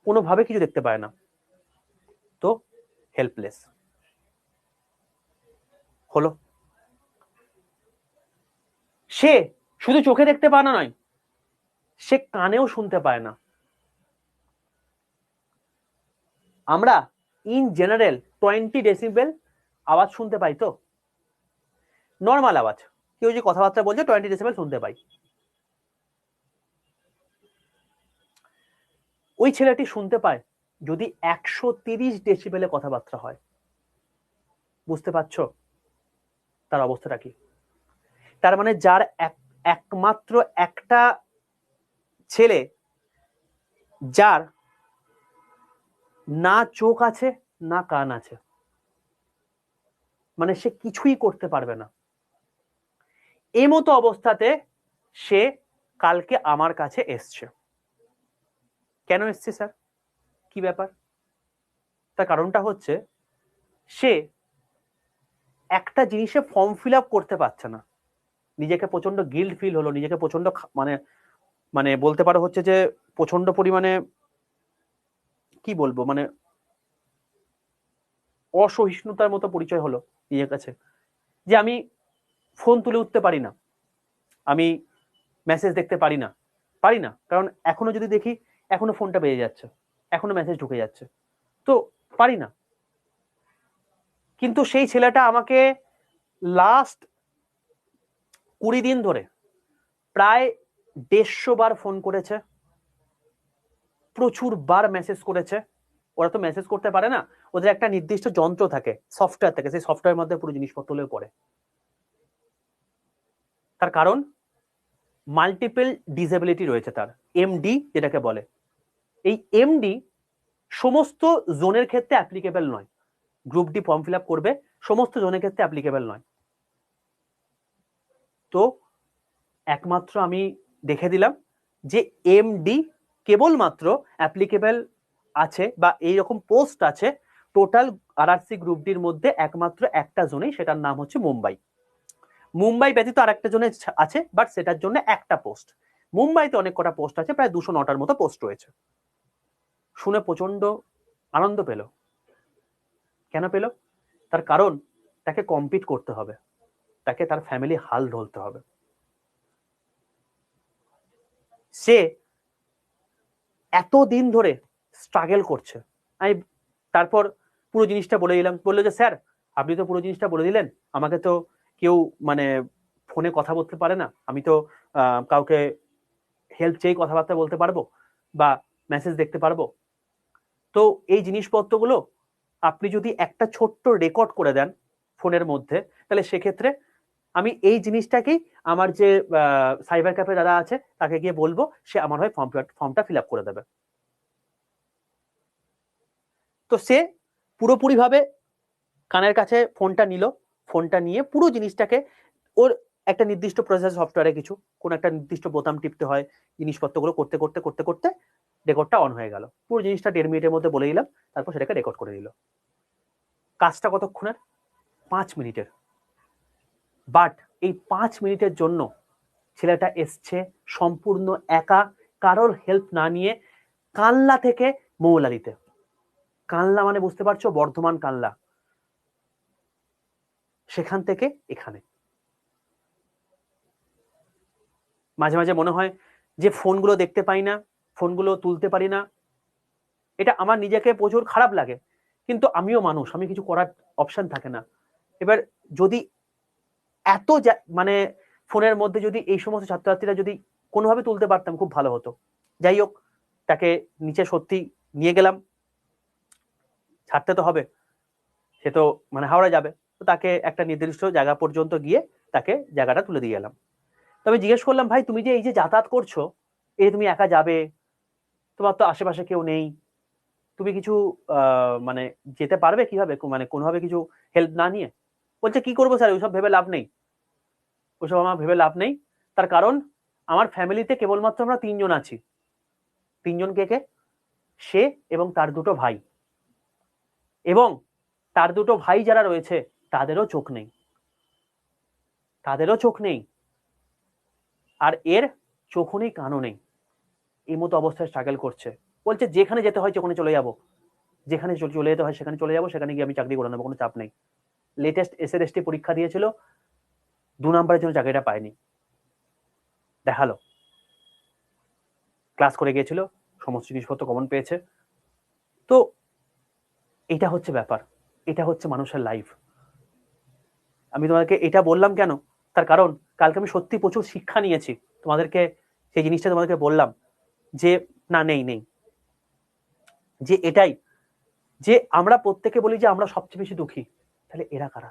কোনোভাবে কিছু দেখতে পায় না, তো হেল্পলেস হলো। সে শুধু চোখে দেখতে পায় না নয়, সে কানেও শুনতে পায় না। আমরা ইন জেনারেল 20 ডেসিবেল আওয়াজ শুনতে পাই, তো নর্মাল আওয়াজ, কেউ যে কথাবার্তা বলছে 20 ডেসিবেল শুনতে পাই। ওই ছেলেটি শুনতে পায় যদি 130 ডেসিবেলে কথাবার্তা হয়। বুঝতে পারছো তার অবস্থাটা কি? তার মানে যার একমাত্র একটা ছেলে, যার না চোখ আছে না কান আছে, মানে সে কিছুই করতে পারবে না, এই মতো অবস্থাতে সে কালকে আমার কাছে এসছে। কেন এসছে স্যার, কি ব্যাপার? তার কারণটা হচ্ছে সে একটা জিনিসে ফর্ম ফিল আপ করতে পারছে না, নিজেকে প্রচন্ড গিল্ট ফিল হলো, নিজেকে প্রচন্ড মানে মানে বলতে পারো হচ্ছে যে প্রচন্ড পরিমাণে কি বলবো, মানে অসহিষ্ণুতার মতো পরিচয় হলো নিজের কাছে, যে আমি ফোন তুলে উঠতে পারি না, আমি মেসেজ দেখতে পারি না, কারণ এখনো যদি দেখি এখনো ফোনটা বেজে যাচ্ছে, এখনো মেসেজ ঢুকে যাচ্ছে, তো পারি না। কিন্তু সেই ছেলেটা আমাকে লাস্ট 20 দিন ধরে প্রায় 150 বার ফোন করেছে, প্রচুর বার মেসেজ করেছে। ওরা তো মেসেজ করতে পারে না, ওদের একটা নির্দিষ্ট যন্ত্র থাকে, সফটওয়্যার থাকে, সেই সফটওয়্যারের মধ্যে পুরো জিনিসপত্র হলেও পড়ে। তার কারণ মাল্টিপল ডিসেবিলিটি রয়েছে তার, এমডি যেটাকে বলে। এই এমডি সমস্ত জোনের ক্ষেত্রে অ্যাপ্লিকেবল নয়, group D form fill up করবে, সমস্ত জোনের ক্ষেত্রে অ্যাপ্লিকেবল নয়। তো একমাত্র আমি দেখে দিলাম যে এমডি কেবলমাত্র অ্যাপ্লিকেবল আছে বা এইরকম পোস্ট আছে টোটাল আরআরসি গ্রুপ ডির মধ্যে একমাত্র একটা জোনেই, সেটার নাম হচ্ছে মুম্বাই। মুম্বাই ব্যতীত আরেকটা জোনে আছে, বাট সেটার জন্য একটা পোস্ট। মুম্বাইতে অনেক কটা পোস্ট আছে, প্রায় 209টার মতো পোস্ট রয়েছে। শুনে প্রচন্ড আনন্দ পেল। কেন পেল? তার কারণ তাকে কম্পিট করতে হবে, তাকে তার ফ্যামিলি হাল ধরতে হবে। সে এতদিন ধরে স্ট্রাগল করছে। আমি তারপর পুরো জিনিসটা বলে দিলাম, বললো যে স্যার আপনি তো পুরো জিনিসটা বলে দিলেন, আমাকে তো কেউ মানে ফোনে কথা বলতে পারে না, আমি তো কাউকে হেল্প চেয়ে কথাবার্তা বলতে পারবো বা মেসেজ দেখতে পারবো, তো এই জিনিসপত্রগুলো আপনি যদি একটা ছোট্ট রেকর্ড করে দেন ফোনের মধ্যে, তাহলে সেক্ষেত্রে আমি এই জিনিসটাকেই আমার যে সাইবার ক্যাফে দাদা আছে তাকে গিয়ে বলবো, সে আমার হয়ে ফর্মটা ফিল আপ করে দেবে। তো সে পুরোপুরিভাবে কানের কাছে ফোনটা নিল, ফোনটা নিয়ে পুরো জিনিসটাকে, ওর একটা নির্দিষ্ট প্রসেস সফটওয়্যারে কিছু কোন একটা নির্দিষ্ট বোতাম টিপতে হয়, জিনিসপত্রগুলো করতে করতে করতে করতে রেকর্ডটা অন হয়ে গেল। পুরো জিনিসটা 1.5 মিনিটের মধ্যে বলে দিলাম, তারপর সেটাকে রেকর্ড করে দিল। কাজটা কতক্ষণের? 5 মিনিটের। বাট এই 5 মিনিটের জন্য ছেলেটা এসছে সম্পূর্ণ একা, কারোর হেল্প না নিয়ে, কানলা থেকে মৌলালিতে। কানলা মানে বুঝতে পারছো, বর্ধমান কানলা, সেখান থেকে এখানে। মাঝে মাঝে মনে হয় যে ফোনগুলো দেখতে পাই না, ফোনগুলো তুলতে পারি না, এটা আমার নিজেকে প্রচুর খারাপ লাগে, কিন্তু আমিও মানুষ, আমি কিছু করার অপশন থাকে না। এবার যদি এত মানে ফোনের মধ্যে যদি এই সমস্ত ছাত্রছাত্রীরা যদি কোনোভাবে তুলতে পারতাম খুব ভালো হতো। যাই হোক, তাকে নিচে সত্যি নিয়ে গেলাম, ছাড়তে তো হবে, সে তো মানে হাওড়া যাবে, তো তাকে একটা নির্দিষ্ট জায়গা পর্যন্ত গিয়ে তাকে জায়গাটা তুলে দিয়ে গেলাম। তবে জিজ্ঞেস করলাম, ভাই তুমি যে এই যে যাতায়াত করছো, এই তুমি একা যাবে, তোমার তো আশেপাশে কেউ নেই, তুমি কিছু মানে যেতে পারবে কিভাবে, মানে কোনোভাবে কিছু হেল্প না নিয়ে? বলছে কি করবো স্যার, ওইসব ভেবে লাভ নেই, ওইসব আমার ভেবে লাভ নেই। তার কারণ আমার ফ্যামিলিতে কেবলমাত্র আমরা 3 জন আছি। 3 জন কে কে? সে এবং তার 2টো ভাই, এবং তার 2টো ভাই যারা রয়েছে তাদেরও চোখ নেই, তাদেরও চোখ নেই, আর এর চোখও নেই কানও নেই, এই মতো অবস্থায় স্ট্রাগল করছে। বলছে যেখানে যেতে হয় ওখানে চলে যাব, যেখানে চলে যেতে হয় সেখানে চলে যাব, সেখানে গিয়ে আমি চাকরি করে নেবো, কোনো চাপ নেই। লেটেস্ট এসএলএসটি পরীক্ষা দিয়েছিল, 2 নম্বরের জন্য চাকরিটা পায়নি, দেখালো ক্লাস করে গিয়েছিল, সমস্ত জিনিসপত্র কমন পেয়েছে। তো এটা হচ্ছে ব্যাপার, এটা হচ্ছে মানুষের লাইফ। আমি তোমাদেরকে এটা বললাম কেন, তার কারণ কালকে আমি সত্যি প্রচুর শিক্ষা নিয়েছি তোমাদেরকে, সেই জিনিসটা তোমাদেরকে বললাম যে না, নেই নেই, যে এটাই, যে আমরা প্রত্যেকে বলি যে আমরা সবচেয়ে বেশি দুঃখী, তাহলে এরা কারা?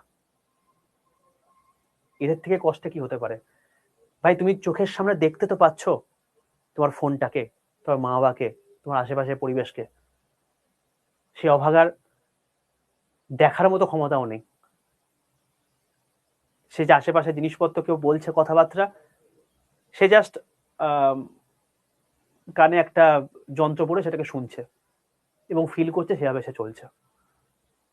এদের থেকে কষ্ট কি হতে পারে? ভাই তুমি চোখের সামনে দেখতে তো পাচ্ছ তোমার ফোনটাকে, তোমার মা বাবাকে, তোমার আশেপাশের পরিবেশকে, সে অভাগার দেখার মতো ক্ষমতাও নেই। সে যে আশেপাশে জিনিসপত্র কেউ বলছে কথাবার্তা, সে জাস্ট কানে একটা যন্ত্র পড়ে সেটাকে শুনছে এবং ফিল করছে, সেভাবে সে চলছে।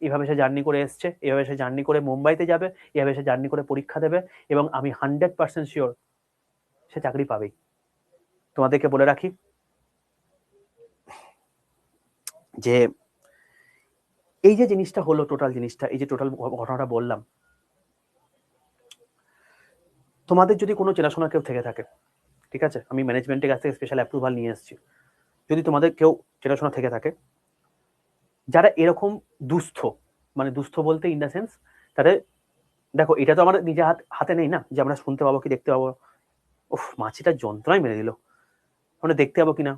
এইভাবে সে জার্নি করে এসছে, এভাবে সে জার্নি করে মুম্বাইতে যাবে, এভাবে সে জার্নি করে পরীক্ষা দেবে, এবং আমি 100% শিওর সে চাকরি পাবেই। তোমাদেরকে বলে রাখি যে এই যে জিনিসটা হলো, টোটাল জিনিসটা, এই যে টোটাল ঘটনাটা বললাম, তোমাদের যদি কোনো চেনাশোনা কেউ থেকে থাকে, ঠিক আছে, আমি ম্যানেজমেন্টের কাছ থেকে স্পেশাল অ্যাপ্রুভাল নিয়ে এসেছি, যদি তোমাদের কেউ চেনাশোনা থেকে থাকে যারা এরকম দুস্থ, মানে দুস্থ বলতে ইন দ্য সেন্স, তাদের, দেখো এটা তো আমার নিজে হাতে নেই না যে আমরা শুনতে পাবো কি দেখতে পাবো, উফ মাছিটা যন্ত্রণাই মেরে দিল, আমরা দেখতে পাবো কিনা,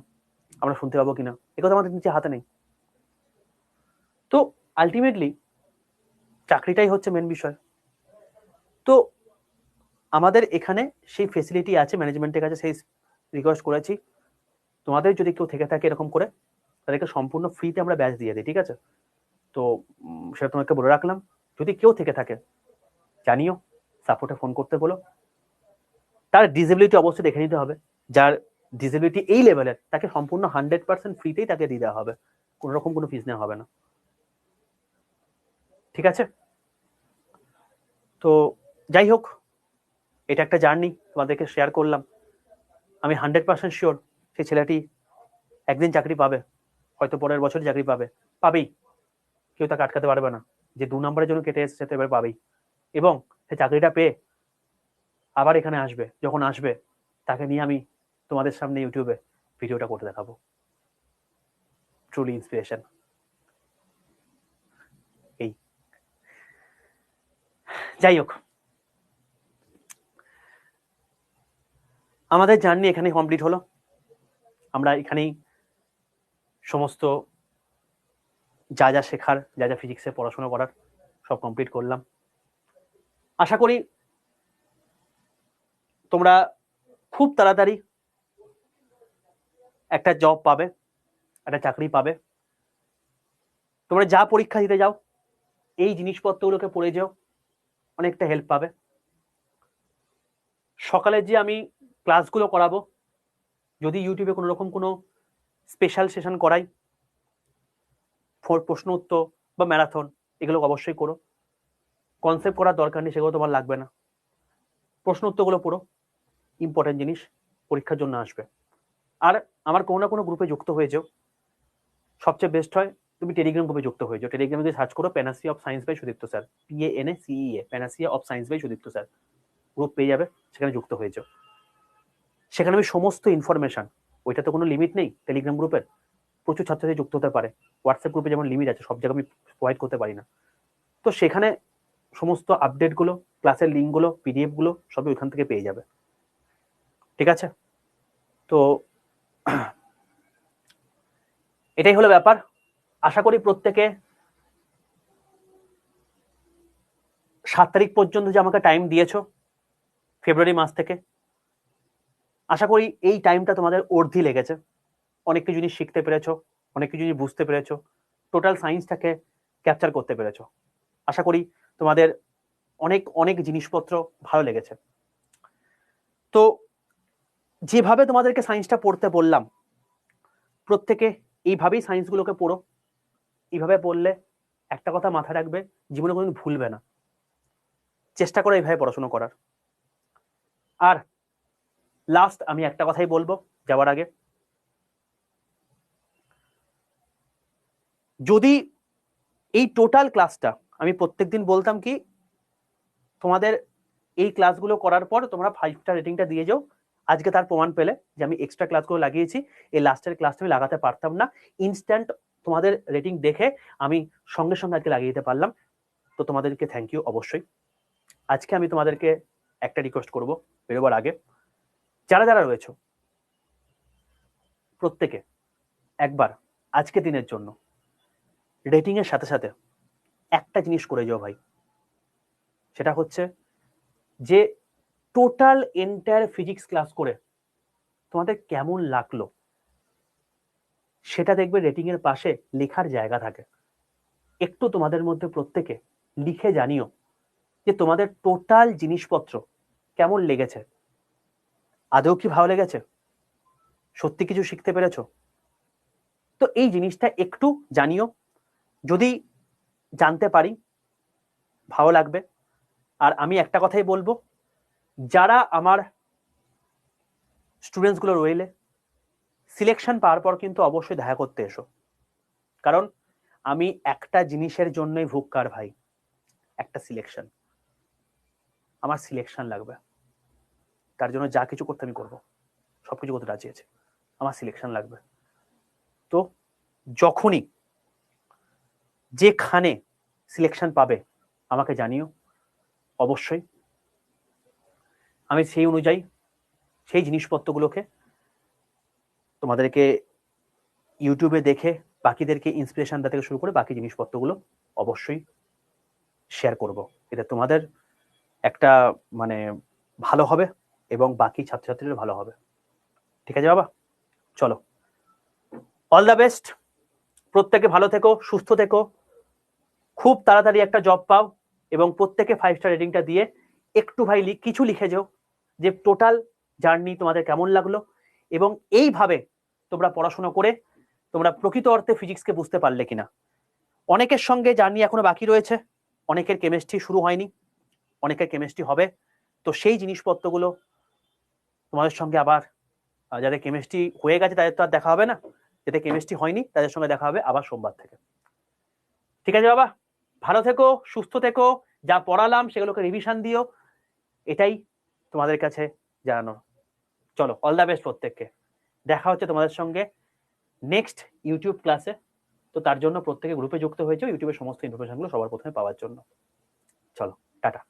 আমরা শুনতে পাবো কিনা, এগুলো আমাদের নিজে হাতে নেই। তো আলটিমেটলি চাকরিটাই হচ্ছে মেন বিষয়। তো আমাদের এখানে সেই ফেসিলিটি আছে, ম্যানেজমেন্টের কাছে সেই রিকোয়েস্ট করেছি, তোমাদের যদি কেউ থেকে থাকে এরকম করে, তাদেরকে সম্পূর্ণ ফ্রিতে আমরা ব্যাচ দিয়ে দিই, ঠিক আছে? তো সেটা তোমাকে বলে রাখলাম, যদি কেউ থেকে থাকে জানিও, সাপোর্টে ফোন করতে বলো। তার ডিসেবিলিটি অবশ্যই দেখে নিতে হবে, যার ডিসেবিলিটি এই লেভেলের তাকে সম্পূর্ণ 100% ফ্রিতেই তাকে দিয়ে দেওয়া হবে, কোনো রকম কোনো ফিস নেওয়া হবে না, ঠিক আছে? তো যাই হোক, এটা একটা জার্নি তোমাদেরকে শেয়ার করলাম। আমি 100% শিওর সেই ছেলেটি একদিন চাকরি পাবে, হয়তো পরের বছর চাকরি পাবেই, কেউ তাকে আটকাতে পারবে না। যে 2 নম্বরের জন্য কেটে এসেছে, তো এবার পাবেই, এবং সে চাকরিটা পেয়ে আবার এখানে আসবে, যখন আসবে তাকে নিয়ে আমি তোমাদের সামনে ইউটিউবে ভিডিওটা করতে দেখাবো। Truly inspiration. এই, যাই হোক, আমাদের জার্নি এখানে কমপ্লিট হলো। আমরা এখানেই সমস্ত যা যা শেখার, যা যা ফিজিক্সে পড়াশোনা করার সব কমপ্লিট করলাম। আশা করি তোমরা খুব তাড়াতাড়ি একটা জব পাবে, একটা চাকরি পাবে। তোমরা যা পরীক্ষা দিতে যাও এই জিনিসপত্রগুলোকে পড়ে যাও, অনেকটা হেল্প পাবে। সকালে যে আমি ক্লাসগুলো করাবো, যদি ইউটিউবে কোনো রকম কোনো স্পেশাল সেশন করাই, প্রশ্ন উত্তর বা ম্যারাথন, এগুলো অবশ্যই করো। কনসেপ্ট করার দরকার নেই, সেগুলো তোমার লাগবে না, প্রশ্ন উত্তরগুলো পড়ো, ইম্পর্টেন্ট জিনিস পরীক্ষার জন্য আসবে। আর আমার কোনো না কোনো গ্রুপে যুক্ত হয়ে যাও, সবচেয়ে বেস্ট হয় তুমি টেলিগ্রাম গ্রুপে যুক্ত হয়ে যাও। টেলিগ্রামে যদি সার্চ করো panacea of science by Sudipta sir, PANACEA, panacea of science by Sudipta sir, group পেয়ে যাবে, সেখানে যুক্ত হয়ে যাও। সেখানে আমি সমস্ত ইনফরমেশন, ওইটা তো কোনো লিমিট নেই টেলিগ্রাম গ্রুপের, প্রচুর ছাত্রছাত্রী যুক্ত হতে পারে। হোয়াটসঅ্যাপ গ্রুপে যেমন লিমিট আছে, সব জায়গায় আমি প্রোভাইড করতে পারি না। তো সেখানে সমস্ত আপডেটগুলো, ক্লাসের লিঙ্কগুলো, পিডিএফগুলো সবই ওইখান থেকে পেয়ে যাবে। ঠিক আছে, তো এটাই হলো ব্যাপার। আশা করি প্রত্যেকে 7 তারিখ পর্যন্ত যে আমাকে টাইম দিয়েছো ফেব্রুয়ারি মাস থেকে, আশা করি এই টাইমটা তোমাদের অর্ধি লেগেছে। অনেক কিছু জিনিস শিখতে পেরেছো, অনেক কিছু জিনিস বুঝতে পেরেছো, টোটাল সায়েন্সটাকে ক্যাপচার করতে পেরেছো। আশা করি তোমাদের অনেক অনেক জিনিসপত্র ভালো লেগেছে। তো যেভাবে তোমাদেরকে সায়েন্সটা পড়তে বললাম, প্রত্যেকে এইভাবেই সায়েন্সগুলোকে পড়ো। এইভাবে পড়লে একটা কথা মাথায় রাখবে, জীবনে কোনোদিন ভুলবে না। চেষ্টা করো এইভাবে পড়াশোনা করার। আর লাস্ট আমি একটা কথাই বলবো যাওয়ার আগে, যদি এই টোটাল ক্লাসটা আমি প্রত্যেকদিন বলতাম কি তোমাদের এই ক্লাসগুলো করার পর তোমরা 5 স্টার রেটিংটা দিয়ে যাও, আজকে তার প্রমাণ পেলে যে আমি এক্সট্রা ক্লাসগুলো লাগিয়েছি, এই লাস্টের ক্লাসটা আমি লাগাতে পারতাম না। ইনস্ট্যান্ট তোমাদের রেটিং দেখে আমি সঙ্গে সঙ্গে আজকে লাগিয়ে দিতে পারলাম। তো তোমাদেরকে থ্যাংক ইউ অবশ্যই। আজকে আমি তোমাদেরকে একটা রিকোয়েস্ট করব বেরোবার আগে, যারা যারা রয়েছে প্রত্যেকে একবার আজকে দিনের জন্য রেটিং এর সাথে সাথে একটা জিনিস করে যাও ভাই, সেটা হচ্ছে যে টোটাল এন্টায়ার ফিজিক্স ক্লাস করে তোমাদের কেমন লাগলো সেটা দেখবে রেটিং এর পাশে লেখার জায়গা থাকে। একটু তোমাদের মধ্যে প্রত্যেকে লিখে জানিও যে তোমাদের টোটাল জিনিসপত্র কেমন লেগেছে, আদৌ কি ভালো লেগেছে, সত্যি কিছু শিখতে পেরেছো। তো এই জিনিসটা একটু জানিও, যদি জানতে পারি ভালো লাগবে। আর আমি একটা কথাই বলবো, যারা আমার স্টুডেন্টস গুলো রইলে সিলেকশন পাওয়ার পর কিন্তু অবশ্যই দেখা করতে এসো, কারণ আমি একটা জিনিসের জন্যই ভুক্কার ভাই, একটা সিলেকশন। আমার সিলেকশন লাগবে, তার জন্য যা কিছু করতে আমি করবো, সবকিছু করতে রাজি আছে, আমার সিলেকশন লাগবে। তো যখনই যেখানে সিলেকশন পাবে আমাকে জানিও অবশ্যই, আমি সেই অনুযায়ী সেই জিনিসপত্রগুলোকে তোমাদেরকে ইউটিউবে দেখে বাকিদেরকে ইন্সপিরেশন দেওয়া থেকে শুরু করে বাকি জিনিসপত্রগুলো অবশ্যই শেয়ার করব। এটা তোমাদের একটা মানে ভালো হবে এবং বাকি ছাত্রছাত্রীদের ভালো হবে। ঠিক আছে বাবা, চলো, অল দ্য বেস্ট। প্রত্যেকে ভালো থেকো, সুস্থ থেকো, খুব তাড়াতাড়ি একটা জব পাও এবং প্রত্যেকে 5 স্টার রেটিংটা দিয়ে একটু ভাই কিছু লিখে যাও যে টোটাল জার্নি তোমাদের কেমন লাগলো এবং এইভাবে তোমরা পড়াশোনা করে তোমরা প্রকৃত অর্থে ফিজিক্সকে বুঝতে পারলে কিনা। অনেকের সঙ্গে জার্নি এখনো বাকি রয়েছে, অনেকের কেমিস্ট্রি শুরু হয়নি, অনেকের কেমিস্ট্রি হবে। তো সেই জিনিসপত্রগুলো তোমাদের সঙ্গে আবার, যাদের কেমিস্ট্রি হয়ে গেছে তাদের তো আর দেখা হবে না, যাদের কেমিস্ট্রি হয়নি তাদের সঙ্গে দেখা হবে আবার সোমবার থেকে। ঠিক আছে বাবা, ভালো থেকো, সুস্থ থেকো, যা পড়ালাম সেগুলোকে রিভিশন দিও, এটাই তোমাদের কাছে জানানো। চলো, অল দ্য বেস্ট প্রত্যেককে। দেখা হচ্ছে তোমাদের সঙ্গে নেক্সট ইউটিউব ক্লাসে। তো তার জন্য প্রত্যেকে গ্রুপে যুক্ত হয়েছে ইউটিউবের সমস্ত ইনফরমেশনগুলো সবার প্রথমে পাওয়ার জন্য। চলো, টাটা।